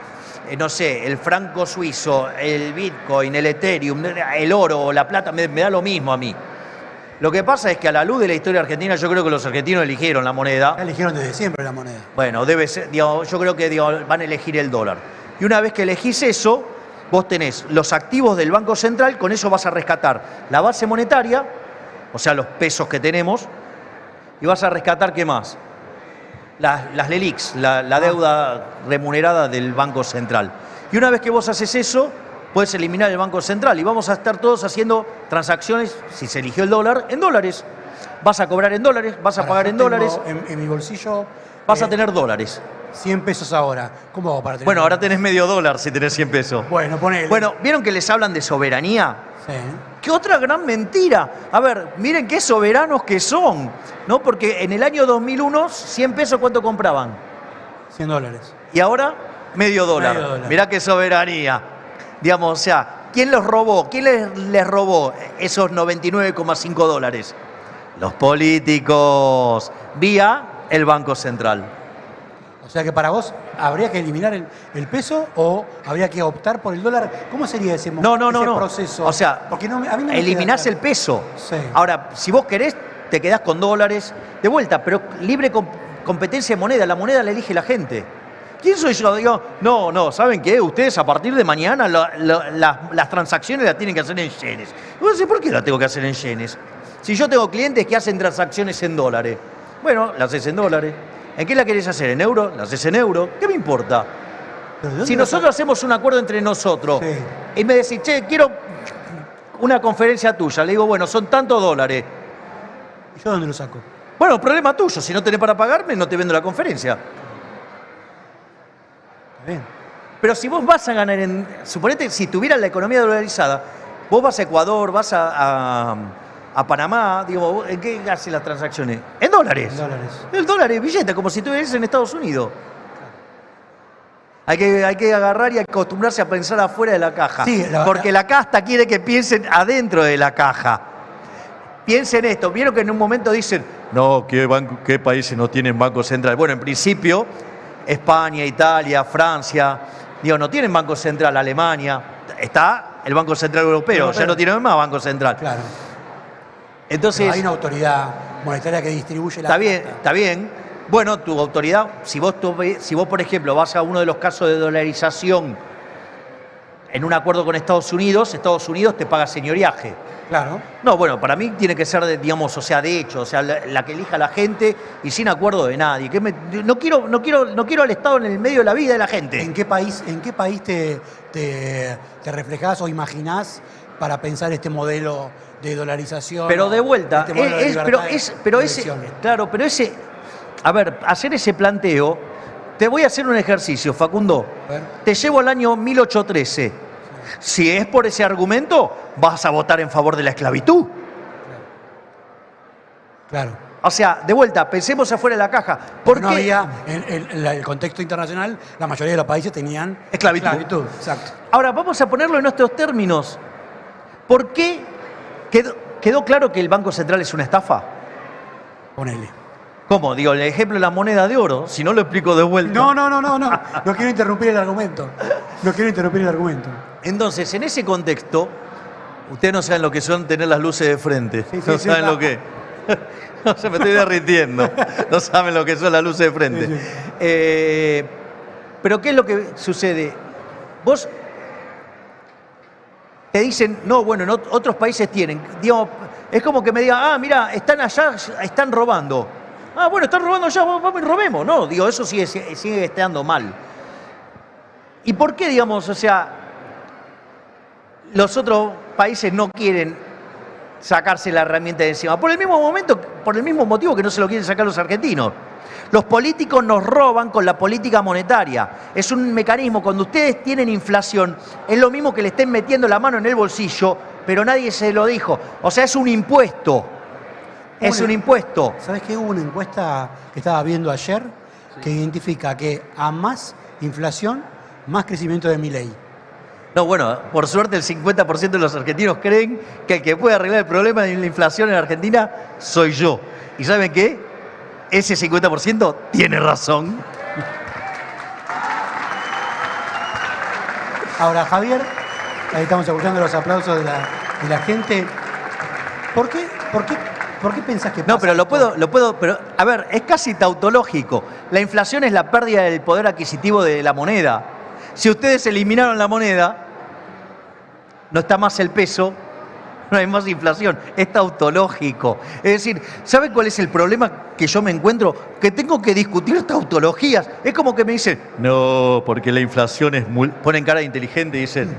no sé, el franco suizo, el bitcoin, el ethereum, el oro o la plata, me da lo mismo a mí. Lo que pasa es que a la luz de la historia argentina, yo creo que los argentinos eligieron la moneda. Eligieron desde siempre la moneda. Bueno, debe ser, digamos, yo creo que van a elegir el dólar. Y una vez que elegís eso, vos tenés los activos del Banco Central, con eso vas a rescatar la base monetaria, o sea, los pesos que tenemos, y vas a rescatar, ¿qué más? Las LELIQs, la deuda remunerada del Banco Central. Y una vez que vos haces eso, puedes eliminar el Banco Central y vamos a estar todos haciendo transacciones, si se eligió el dólar, en dólares. Vas a cobrar en dólares, vas a pagar en dólares. En mi bolsillo... Vas a tener dólares. 100 pesos ahora. ¿Cómo hago para tener? Bueno, ahora tenés medio dólar si tenés 100 pesos. Bueno, ponele. Bueno, ¿vieron que les hablan de soberanía? Sí. ¡Qué otra gran mentira! A ver, miren qué soberanos que son, ¿no? Porque en el año 2001, 100 pesos, ¿cuánto compraban? 100 dólares. Y ahora, medio dólar. Medio dólar. Mirá qué soberanía. Digamos, o sea, ¿quién los robó? ¿Quién les robó esos 99,5 dólares? Los políticos, vía el Banco Central. O sea que para vos habría que eliminar el peso o habría que optar por el dólar. ¿Cómo sería ese proceso? O sea, porque a mí no eliminás el peso. Sí. Ahora, si vos querés, te quedás con dólares de vuelta, pero libre competencia de moneda. La moneda la elige la gente. ¿Quién soy yo? Digo, no, ¿saben qué? Ustedes a partir de mañana las transacciones las tienen que hacer en yenes. No sé por qué las tengo que hacer en yenes. Si yo tengo clientes que hacen transacciones en dólares, bueno, las haces en dólares. ¿En qué la querés hacer? ¿En euro? ¿La haces en euro? ¿Qué me importa? Si nosotros hacemos un acuerdo entre nosotros y me decís, che, quiero una conferencia tuya, le digo, bueno, son tantos dólares. ¿Y yo dónde lo saco? Bueno, problema tuyo. Si no tenés para pagarme, no te vendo la conferencia. Bien. Pero si vos vas a ganar suponete, si tuvieras la economía dolarizada, vos vas a Ecuador, vas a Panamá, digo, ¿en qué hacen las transacciones? En dólares. En dólares. El dólar es billete, como si estuvieras en Estados Unidos. Hay que agarrar y acostumbrarse a pensar afuera de la caja. Sí, porque la casta quiere que piensen adentro de la caja. Piensen esto. Vieron que en un momento dicen, no, ¿qué países no tienen banco central? Bueno, en principio, España, Italia, Francia, digo, no tienen banco central. Alemania, está el Banco Central Europeo, ya no tienen más banco central. Claro. Entonces, pero hay una autoridad monetaria que distribuye la plata. Está bien. Bueno, tu autoridad, si vos, por ejemplo, vas a uno de los casos de dolarización en un acuerdo con Estados Unidos te paga señoriaje. Claro. No, bueno, para mí tiene que ser, digamos, o sea, de hecho, o sea, la que elija la gente y sin acuerdo de nadie. No quiero al Estado en el medio de la vida de la gente. ¿En qué país te reflejás o imaginás para pensar este modelo de dolarización? Pero de vuelta, a ver, hacer ese planteo, te voy a hacer un ejercicio, Facundo. Te llevo al año 1813. Si es por ese argumento, vas a votar en favor de la esclavitud. Claro. O sea, de vuelta, pensemos afuera de la caja. ¿Por no qué? había, en el contexto internacional, la mayoría de los países tenían esclavitud. Exacto. Ahora, vamos a ponerlo en nuestros términos. ¿Por qué quedó claro que el Banco Central es una estafa? Ponele. ¿Cómo? Digo, el ejemplo de la moneda de oro, si no lo explico de vuelta. No. No quiero interrumpir el argumento. Entonces, en ese contexto, ustedes no saben lo que son tener las luces de frente. No saben lo que. No se me estoy derritiendo. No saben lo que son las luces de frente. Sí. Pero ¿qué es lo que sucede? Vos te dicen, no, bueno, en otros países tienen. Digamos, es como que me digan, mira, están allá, están robando. Bueno, están robando allá, vamos y robemos. No, digo, eso sigue estando mal. ¿Y por qué, digamos, o sea, los otros países no quieren sacarse la herramienta de encima? Por el mismo motivo que no se lo quieren sacar los argentinos. Los políticos nos roban con la política monetaria. Es un mecanismo, cuando ustedes tienen inflación, es lo mismo que le estén metiendo la mano en el bolsillo, pero nadie se lo dijo. O sea, es un impuesto. Un impuesto. ¿Sabes qué? Hubo una encuesta que estaba viendo ayer que identifica que a más inflación, más crecimiento de Milei. No, bueno, por suerte el 50% de los argentinos creen que el que puede arreglar el problema de la inflación en Argentina soy yo. ¿Y saben qué? Ese 50% tiene razón. Ahora, Javier, ahí estamos escuchando los aplausos de la gente. ¿Por qué pensás que pasa? No, pero pero a ver, es casi tautológico. La inflación es la pérdida del poder adquisitivo de la moneda. Si ustedes eliminaron la moneda, no está más el peso, no hay más inflación. Es tautológico. Es decir, ¿saben cuál es el problema que yo me encuentro? Que tengo que discutir tautologías. Es como que me dicen, no, porque la inflación es ponen cara de inteligente y dicen,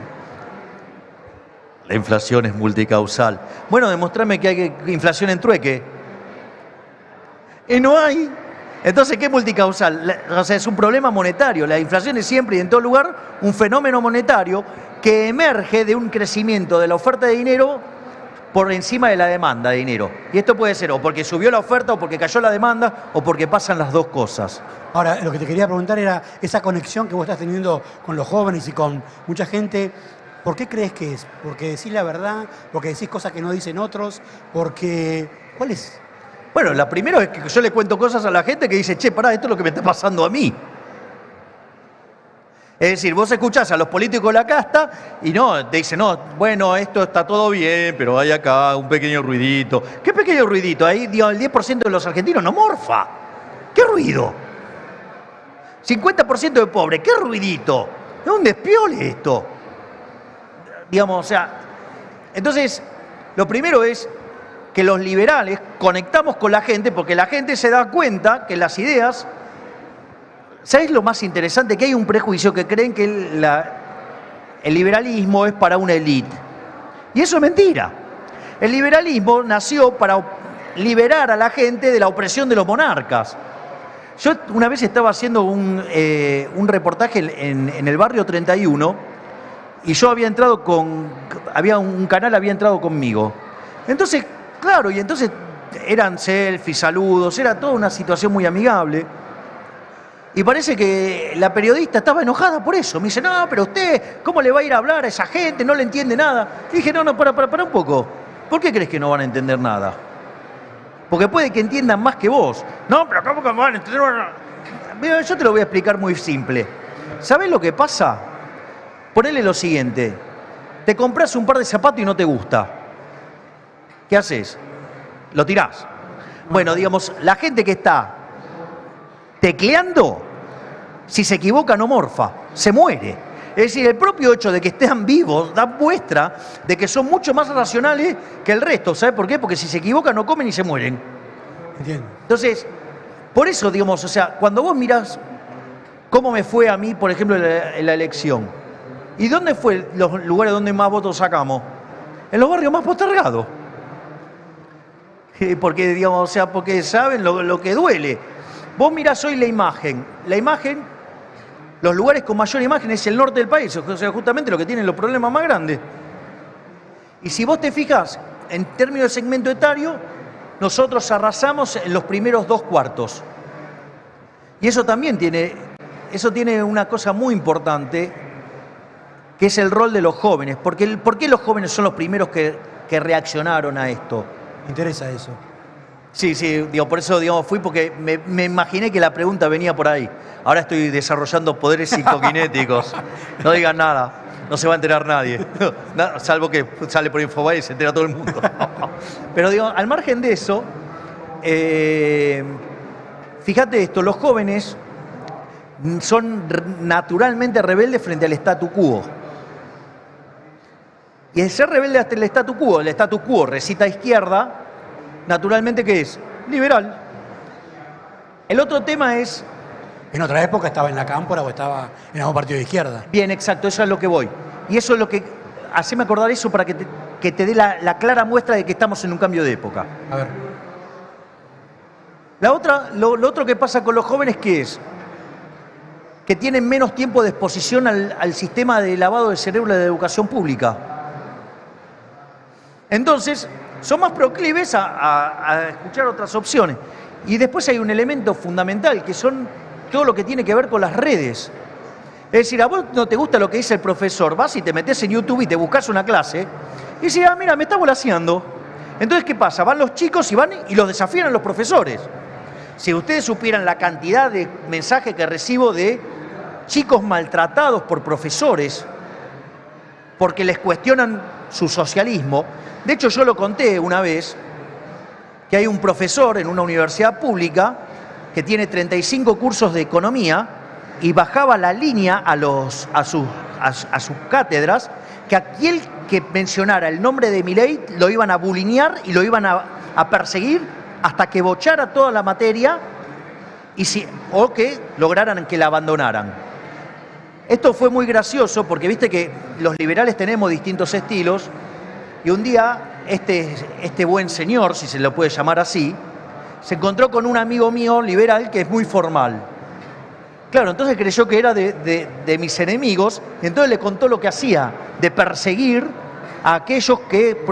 la inflación es multicausal. Bueno, demostrame que hay inflación en trueque. Y no hay. Entonces, ¿qué es multicausal? O sea, es un problema monetario. La inflación es siempre y en todo lugar un fenómeno monetario que emerge de un crecimiento de la oferta de dinero por encima de la demanda de dinero. Y esto puede ser o porque subió la oferta, o porque cayó la demanda, o porque pasan las dos cosas. Ahora, lo que te quería preguntar era esa conexión que vos estás teniendo con los jóvenes y con mucha gente. ¿Por qué crees que es? ¿Porque decís la verdad? ¿Porque decís cosas que no dicen otros? ¿Cuál es? Bueno, la primera es que yo le cuento cosas a la gente que dice, che, pará, esto es lo que me está pasando a mí. Es decir, vos escuchás a los políticos de la casta y no, te dicen, no, bueno, esto está todo bien, pero hay acá un pequeño ruidito. ¿Qué pequeño ruidito? Ahí, digamos, el 10% de los argentinos no morfa. ¿Qué ruido? 50% de pobres, ¿qué ruidito? Es un despiole esto. Digamos, o sea, entonces, lo primero es que los liberales conectamos con la gente porque la gente se da cuenta que las ideas... ¿Sabes lo más interesante? Que hay un prejuicio que creen que el liberalismo es para una élite. Y eso es mentira. El liberalismo nació para liberar a la gente de la opresión de los monarcas. Yo una vez estaba haciendo un reportaje en el barrio 31 y yo había entrado había un canal había entrado conmigo. Entonces, claro, y entonces eran selfies, saludos, era toda una situación muy amigable. Y parece que la periodista estaba enojada por eso. Me dice, no, pero usted, ¿cómo le va a ir a hablar a esa gente? No le entiende nada. Y dije, no, para un poco. ¿Por qué crees que no van a entender nada? Porque puede que entiendan más que vos. No, pero ¿cómo que van a entender? Mira, yo te lo voy a explicar muy simple. ¿Sabés lo que pasa? Ponele lo siguiente. Te compras un par de zapatos y no te gusta. ¿Qué haces? Lo tirás. Bueno, digamos, la gente que está tecleando, si se equivoca no morfa, se muere. Es decir, el propio hecho de que estén vivos da muestra de que son mucho más racionales que el resto. ¿Sabe por qué? Porque si se equivocan no comen y se mueren. Entiendo. Entonces, por eso, digamos, o sea, cuando vos mirás cómo me fue a mí, por ejemplo, en la elección, ¿y dónde fue los lugares donde más votos sacamos? En los barrios más postergados. Porque, digamos, o sea, porque saben lo que duele. Vos mirás hoy la imagen, los lugares con mayor imagen es el norte del país, o sea, justamente lo que tienen los problemas más grandes. Y si vos te fijas, en términos de segmento etario, nosotros arrasamos en los primeros 2 cuartos. Y eso también tiene una cosa muy importante, que es el rol de los jóvenes. ¿Por qué los jóvenes son los primeros que reaccionaron a esto? Me interesa eso. Sí, digo, por eso digamos, fui porque me imaginé que la pregunta venía por ahí. Ahora estoy desarrollando poderes psicoquinéticos. No digan nada, no se va a enterar nadie. Salvo que sale por Infobae y se entera todo el mundo. Pero digo, al margen de eso, fíjate esto, los jóvenes son naturalmente rebeldes frente al statu quo. Y el ser rebelde hasta el statu quo recita izquierda, naturalmente, ¿qué es? Liberal. El otro tema es... En otra época estaba en la cámpora o estaba en algún partido de izquierda. Bien, exacto, eso es lo que voy. Y eso es lo que... Haceme acordar eso para que te dé la clara muestra de que estamos en un cambio de época. A ver. Lo otro que pasa con los jóvenes, ¿qué es? Que tienen menos tiempo de exposición al sistema de lavado de cerebro de la educación pública. Entonces, son más proclives a escuchar otras opciones. Y después hay un elemento fundamental, que son todo lo que tiene que ver con las redes. Es decir, a vos no te gusta lo que dice el profesor, vas y te metés en YouTube y te buscas una clase, y dices, mira, me está volaseando. Entonces, ¿qué pasa? Van los chicos y van y los desafían a los profesores. Si ustedes supieran la cantidad de mensajes que recibo de chicos maltratados por profesores, porque les cuestionan su socialismo. De hecho, yo lo conté una vez, que hay un profesor en una universidad pública que tiene 35 cursos de economía y bajaba la línea a sus cátedras, que aquel que mencionara el nombre de Milei lo iban a bulinear y lo iban a perseguir hasta que bochara toda la materia o que lograran que la abandonaran. Esto fue muy gracioso porque viste que los liberales tenemos distintos estilos. Y un día, este buen señor, si se lo puede llamar así, se encontró con un amigo mío liberal que es muy formal. Claro, entonces creyó que era de mis enemigos, y entonces le contó lo que hacía, de perseguir a aquellos que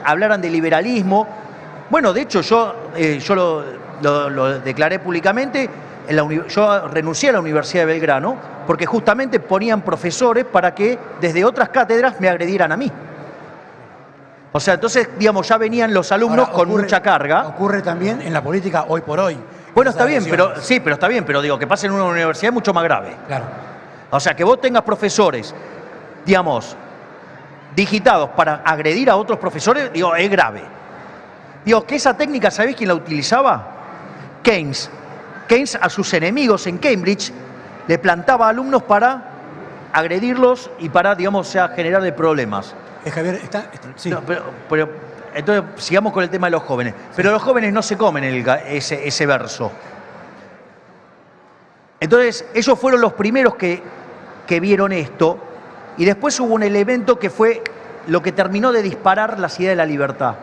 hablaran de liberalismo. Bueno, de hecho, yo lo declaré públicamente, yo renuncié a la Universidad de Belgrano, porque justamente ponían profesores para que desde otras cátedras me agredieran a mí. O sea, entonces, digamos, ya venían los alumnos con mucha carga. Ocurre también en la política hoy por hoy. Bueno, está bien, pero está bien, pero digo, que pase en una universidad es mucho más grave. Claro. O sea, que vos tengas profesores, digamos, digitados para agredir a otros profesores, digo, es grave. Digo, que esa técnica, ¿sabés quién la utilizaba? Keynes. Keynes a sus enemigos en Cambridge le plantaba alumnos para agredirlos y para, digamos, generarle problemas. Javier, sí. No, pero entonces sigamos con el tema de los jóvenes. Pero los jóvenes no se comen ese verso. Entonces, ellos fueron los primeros que vieron esto, y después hubo un elemento que fue lo que terminó de disparar la idea de la libertad.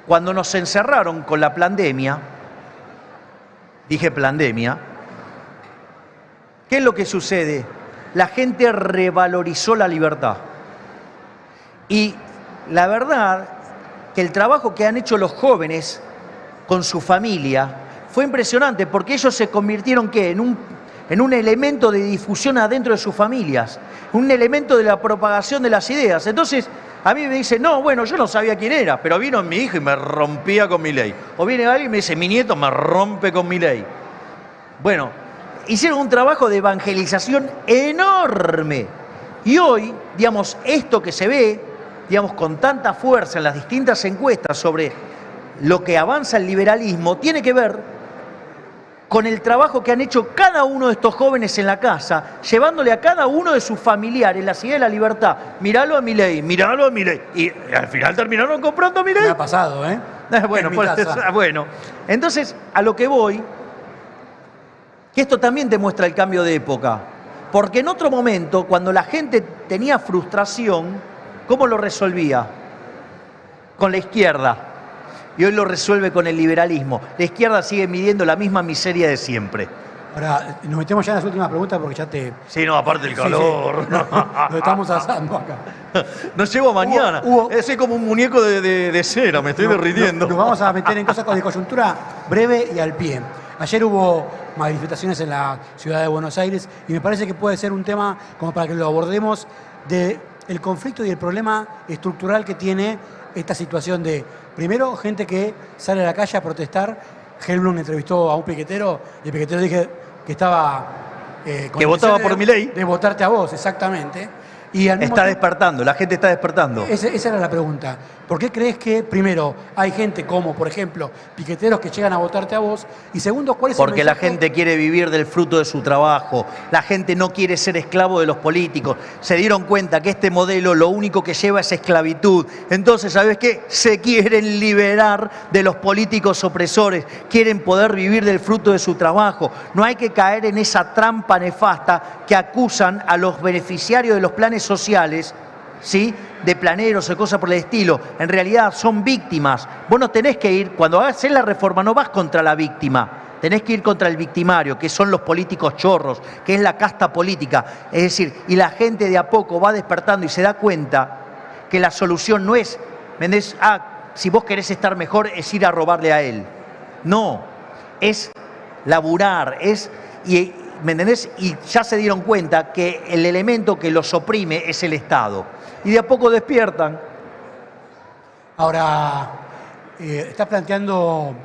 Cuando nos encerraron con la pandemia, dije pandemia, ¿qué es lo que sucede? La gente revalorizó la libertad. Y la verdad que el trabajo que han hecho los jóvenes con su familia fue impresionante, porque ellos se convirtieron ¿qué? En un elemento de difusión adentro de sus familias, un elemento de la propagación de las ideas. Entonces, a mí me dicen, no, bueno, yo no sabía quién era, pero vino mi hijo y me rompía con Milei. O viene alguien y me dice, mi nieto me rompe con Milei. Bueno, hicieron un trabajo de evangelización enorme. Y hoy, digamos, esto que se ve, digamos, con tanta fuerza en las distintas encuestas sobre lo que avanza el liberalismo, tiene que ver con el trabajo que han hecho cada uno de estos jóvenes en la casa, llevándole a cada uno de sus familiares la idea de la libertad. Miralo a Milei, miralo a Milei. Y al final terminaron comprando a Milei. Me ha pasado, ¿eh? Bueno, bueno, entonces a lo que voy, que esto también te muestra el cambio de época. Porque en otro momento, cuando la gente tenía frustración, ¿cómo lo resolvía? Con la izquierda. Y hoy lo resuelve con el liberalismo. La izquierda sigue midiendo la misma miseria de siempre. Ahora, nos metemos ya en las últimas preguntas porque ya te... Sí, no, aparte el calor. Sí. Lo estamos asando acá. Nos llevo mañana. Soy como un muñeco de cera, me estoy derritiendo. Nos vamos a meter en cosas de coyuntura breve y al pie. Ayer hubo manifestaciones en la ciudad de Buenos Aires y me parece que puede ser un tema como para que lo abordemos del conflicto y el problema estructural que tiene esta situación de, primero, gente que sale a la calle a protestar. Helblum entrevistó a un piquetero y el piquetero dije que estaba... que votaba por Milei. De votarte a vos, exactamente. Y al mismo está tiempo, despertando, la gente está despertando. Esa era la pregunta. ¿Por qué crees que, primero, hay gente como, por ejemplo, piqueteros que llegan a votarte a vos? Y segundo, ¿cuál es el Porque la gente quiere vivir del fruto de su trabajo. La gente no quiere ser esclavo de los políticos. Se dieron cuenta que este modelo lo único que lleva es esclavitud. Entonces, ¿sabes qué? Se quieren liberar de los políticos opresores. Quieren poder vivir del fruto de su trabajo. No hay que caer en esa trampa nefasta que acusan a los beneficiarios de los planes sociales, ¿sí?, de planeros o cosas por el estilo. En realidad son víctimas. Vos no tenés que ir, cuando haces la reforma no vas contra la víctima, tenés que ir contra el victimario, que son los políticos chorros, que es la casta política. Es decir, y la gente de a poco va despertando y se da cuenta que la solución no es, ¿me entendés? Si vos querés estar mejor es ir a robarle a él. No, es laburar, ¿me entendés? Y ya se dieron cuenta que el elemento que los oprime es el Estado. Y de a poco despiertan. Ahora, estás planteando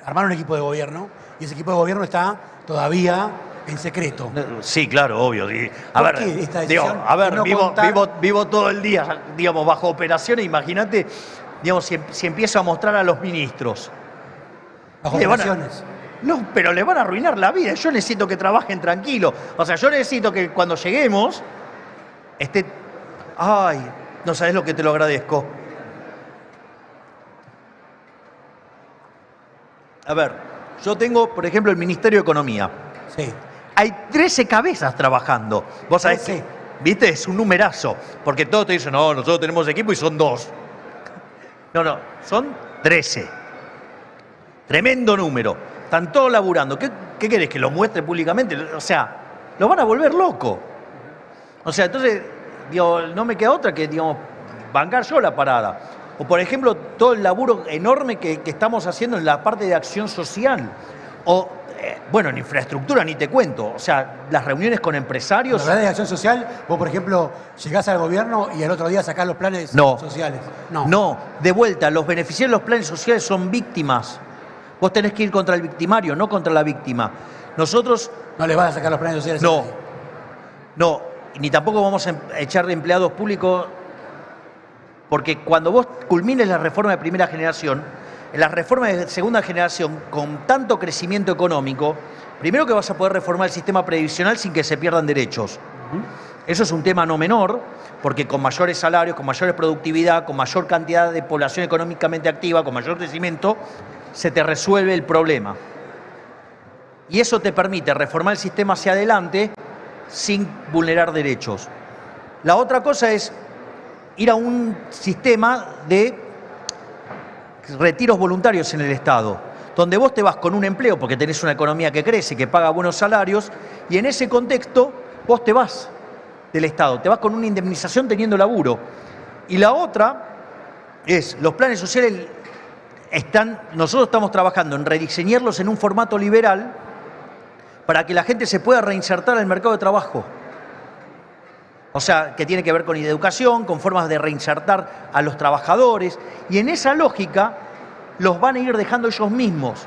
armar un equipo de gobierno y ese equipo de gobierno está todavía en secreto. Sí, claro, obvio. Y, vivo todo el día, digamos, bajo operaciones. Imagínate, digamos, si empiezo a mostrar a los ministros. Bajo operaciones. No, pero le van a arruinar la vida. Yo necesito que trabajen tranquilo. O sea, yo necesito que cuando lleguemos esté... Ay, no sabes lo que te lo agradezco. A ver, yo tengo, por ejemplo, el Ministerio de Economía. Sí. Hay 13 cabezas trabajando. Vos sabés que, ¿viste? Es un numerazo. Porque todos te dicen, no, nosotros tenemos equipo y son 2. No, son 13. Tremendo número. Están todos laburando. ¿Qué querés? ¿Que lo muestre públicamente? O sea, lo van a volver loco. O sea, entonces, digo, no me queda otra que, digamos, bancar yo la parada. O, por ejemplo, todo el laburo enorme que estamos haciendo en la parte de acción social. O, bueno, en infraestructura ni te cuento. O sea, las reuniones con empresarios... ¿La verdad de acción social? Vos, por ejemplo, llegás al gobierno y al otro día sacás los planes sociales. No, de vuelta, los beneficiarios de los planes sociales son víctimas. Vos tenés que ir contra el victimario, no contra la víctima. Nosotros... ¿No le vas a sacar los planes sociales? No, ni tampoco vamos a echar de empleados públicos, porque cuando vos culmines la reforma de primera generación, en la reforma de segunda generación, con tanto crecimiento económico, primero que vas a poder reformar el sistema previsional sin que se pierdan derechos. Eso es un tema no menor, porque con mayores salarios, con mayor productividad, con mayor cantidad de población económicamente activa, con mayor crecimiento, se te resuelve el problema. Y eso te permite reformar el sistema hacia adelante sin vulnerar derechos. La otra cosa es ir a un sistema de retiros voluntarios en el Estado, donde vos te vas con un empleo porque tenés una economía que crece, que paga buenos salarios, y en ese contexto vos te vas del Estado, te vas con una indemnización teniendo laburo. Y la otra es, los planes sociales nosotros estamos trabajando en rediseñarlos en un formato liberal para que la gente se pueda reinsertar al mercado de trabajo. O sea, que tiene que ver con educación, con formas de reinsertar a los trabajadores. Y en esa lógica los van a ir dejando ellos mismos.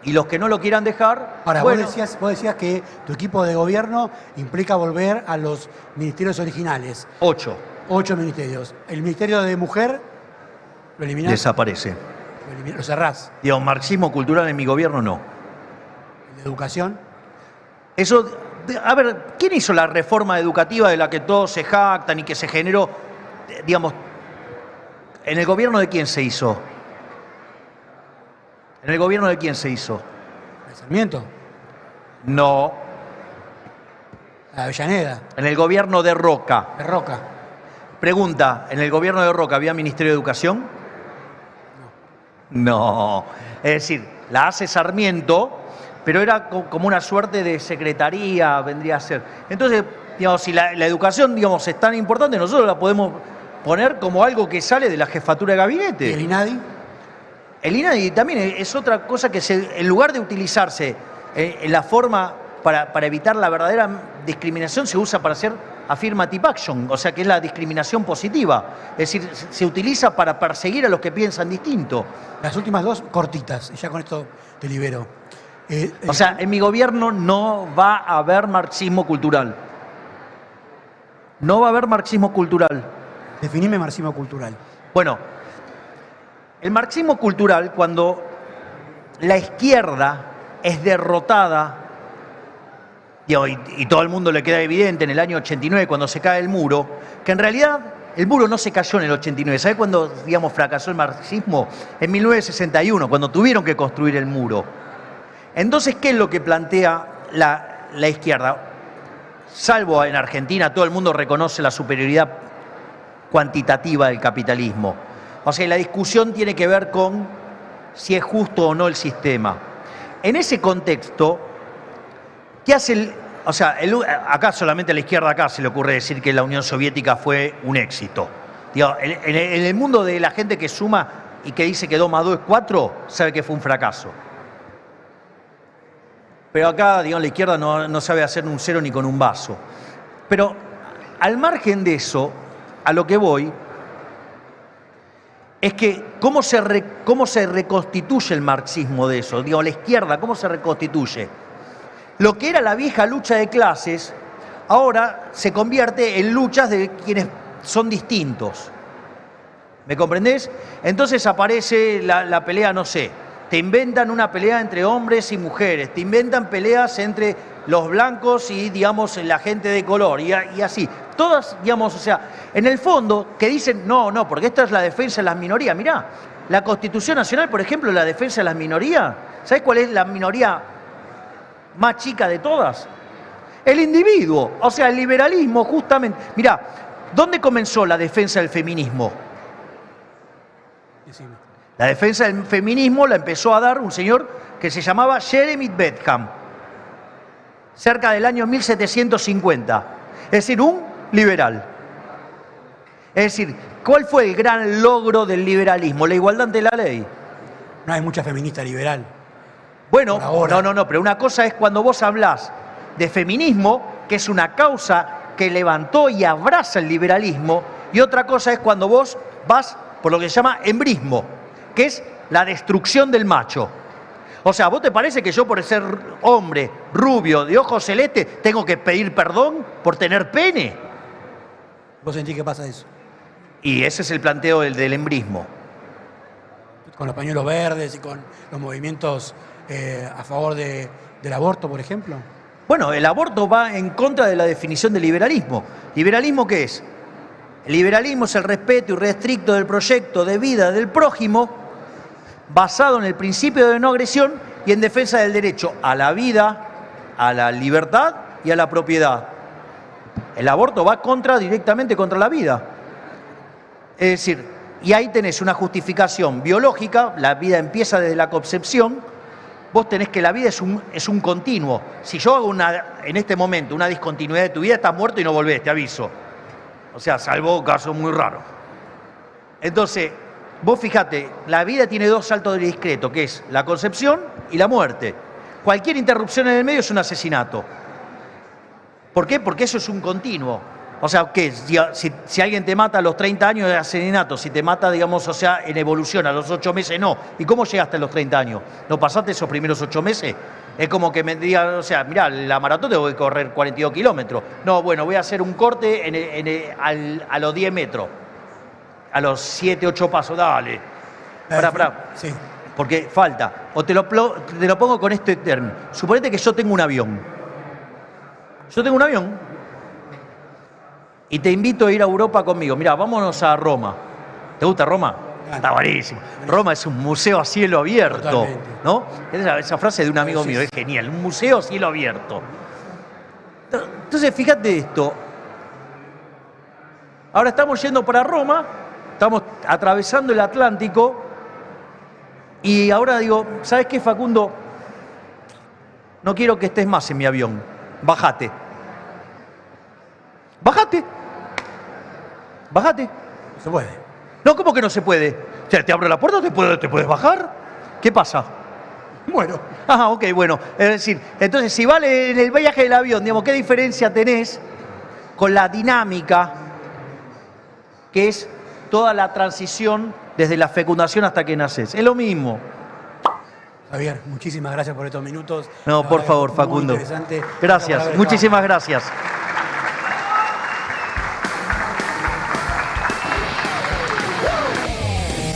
Y los que no lo quieran dejar... Ahora, bueno, vos decías que tu equipo de gobierno implica volver a los ministerios originales. 8. 8 ministerios. ¿El Ministerio de Mujer lo eliminaste? Desaparece. Lo cerrás. Digamos, marxismo cultural en mi gobierno no. ¿De educación? Eso, a ver, ¿quién hizo la reforma educativa de la que todos se jactan y que se generó, digamos, en el gobierno de quién se hizo? ¿En el gobierno de quién se hizo? ¿De Sarmiento? No. ¿De Avellaneda? En el gobierno de Roca. ¿De Roca? Pregunta, ¿en el gobierno de Roca había Ministerio de Educación? No. Es decir, la hace Sarmiento, pero era como una suerte de secretaría, vendría a ser. Entonces, digamos, si la educación, digamos, es tan importante, nosotros la podemos poner como algo que sale de la jefatura de gabinete. ¿Y el INADI? El INADI también es otra cosa que en lugar de utilizarse en la forma para evitar la verdadera discriminación, se usa para hacer affirmative action, o sea que es la discriminación positiva. Es decir, se utiliza para perseguir a los que piensan distinto. Las últimas dos cortitas, y ya con esto te libero. O sea, en mi gobierno no va a haber marxismo cultural. No va a haber marxismo cultural. Definime marxismo cultural. Bueno, el marxismo cultural, cuando la izquierda es derrotada, y todo el mundo le queda evidente en el año 89, cuando se cae el muro, que en realidad el muro no se cayó en el 89. ¿Sabe cuándo, digamos, fracasó el marxismo? En 1961, cuando tuvieron que construir el muro. Entonces, ¿qué es lo que plantea la izquierda? Salvo en Argentina, todo el mundo reconoce la superioridad cuantitativa del capitalismo. O sea, la discusión tiene que ver con si es justo o no el sistema. En ese contexto, ¿qué hace acá solamente a la izquierda acá se le ocurre decir que la Unión Soviética fue un éxito? Digo, en el mundo de la gente que suma y que dice que 2 más 2 es 4, sabe que fue un fracaso. Pero acá, digamos, la izquierda no sabe hacer un cero ni con un vaso. Pero al margen de eso, a lo que voy, es que cómo se reconstituye el marxismo de eso. Digo, la izquierda, ¿cómo se reconstituye? Lo que era la vieja lucha de clases, ahora se convierte en luchas de quienes son distintos. ¿Me comprendés? Entonces aparece la pelea, no sé, te inventan una pelea entre hombres y mujeres, te inventan peleas entre los blancos y, digamos, la gente de color, y así. Todas, digamos, o sea, en el fondo, que dicen, no, porque esta es la defensa de las minorías. Mirá, la Constitución Nacional, por ejemplo, la defensa de las minorías, ¿sabés cuál es la minoría más chica de todas? El individuo, o sea, el liberalismo, justamente. Mirá, ¿dónde comenzó la defensa del feminismo? La defensa del feminismo la empezó a dar un señor que se llamaba Jeremy Bentham, cerca del año 1750. Es decir, un liberal. Es decir, ¿cuál fue el gran logro del liberalismo? La igualdad ante la ley. No hay mucha feminista liberal. Bueno, no, pero una cosa es cuando vos hablás de feminismo, que es una causa que levantó y abraza el liberalismo, y otra cosa es cuando vos vas por lo que se llama embrismo, que es la destrucción del macho. O sea, ¿vos te parece que yo por ser hombre, rubio, de ojos celestes, tengo que pedir perdón por tener pene? ¿Vos sentís que pasa eso? Y ese es el planteo del embrismo. Con los pañuelos verdes y con los movimientos a favor del aborto, por ejemplo. Bueno, el aborto va en contra de la definición de liberalismo. ¿Liberalismo qué es? El liberalismo es el respeto irrestricto del proyecto de vida del prójimo, basado en el principio de no agresión y en defensa del derecho a la vida, a la libertad y a la propiedad. El aborto va directamente contra la vida. Es decir, y ahí tenés una justificación biológica, la vida empieza desde la concepción, vos tenés que la vida es un continuo. Si yo hago en este momento una discontinuidad de tu vida, estás muerto y no volvés, te aviso. O sea, salvo casos muy raros. Entonces, vos fijate, la vida tiene 2 saltos de discreto, que es la concepción y la muerte. Cualquier interrupción en el medio es un asesinato. ¿Por qué? Porque eso es un continuo. O sea, ¿qué? Si alguien te mata a los 30 años es asesinato, si te mata, digamos, o sea, en evolución, a los 8 meses no. ¿Y cómo llegaste a los 30 años? ¿No pasaste esos primeros 8 meses? Es como que me digan, o sea, mirá, la maratón tengo que correr 42 kilómetros. No, bueno, voy a hacer un corte a los 10 metros. A los 7, 8 pasos, dale. Pará. Sí. Porque falta. O te lo pongo con este término. Suponete que yo tengo un avión. Y te invito a ir a Europa conmigo. Mirá, vámonos a Roma. ¿Te gusta Roma? Está buenísimo. Roma es un museo a cielo abierto. Totalmente. ¿No? Esa frase de un amigo mío, es genial. Un museo a cielo abierto. Entonces, fíjate esto. Ahora estamos yendo para Roma, estamos atravesando el Atlántico, y ahora digo, ¿sabes qué, Facundo? No quiero que estés más en mi avión. Bájate. No se puede. No, ¿cómo que no se puede? O sea, te abro la puerta, ¿te puedes bajar? ¿Qué pasa? Bueno. Ok, bueno. Es decir, entonces, si vale en el viaje del avión, digamos, ¿qué diferencia tenés con la dinámica que es toda la transición desde la fecundación hasta que naces? Es lo mismo. Javier, muchísimas gracias por estos minutos. No, por favor, Facundo. Gracias, muchísimas gracias.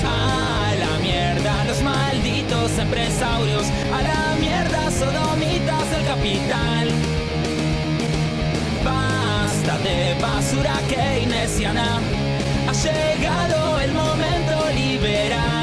A la mierda los malditos empresarios, a la mierda sodomitas del capital. Basta de basura keynesiana, ha llegado el momento liberal.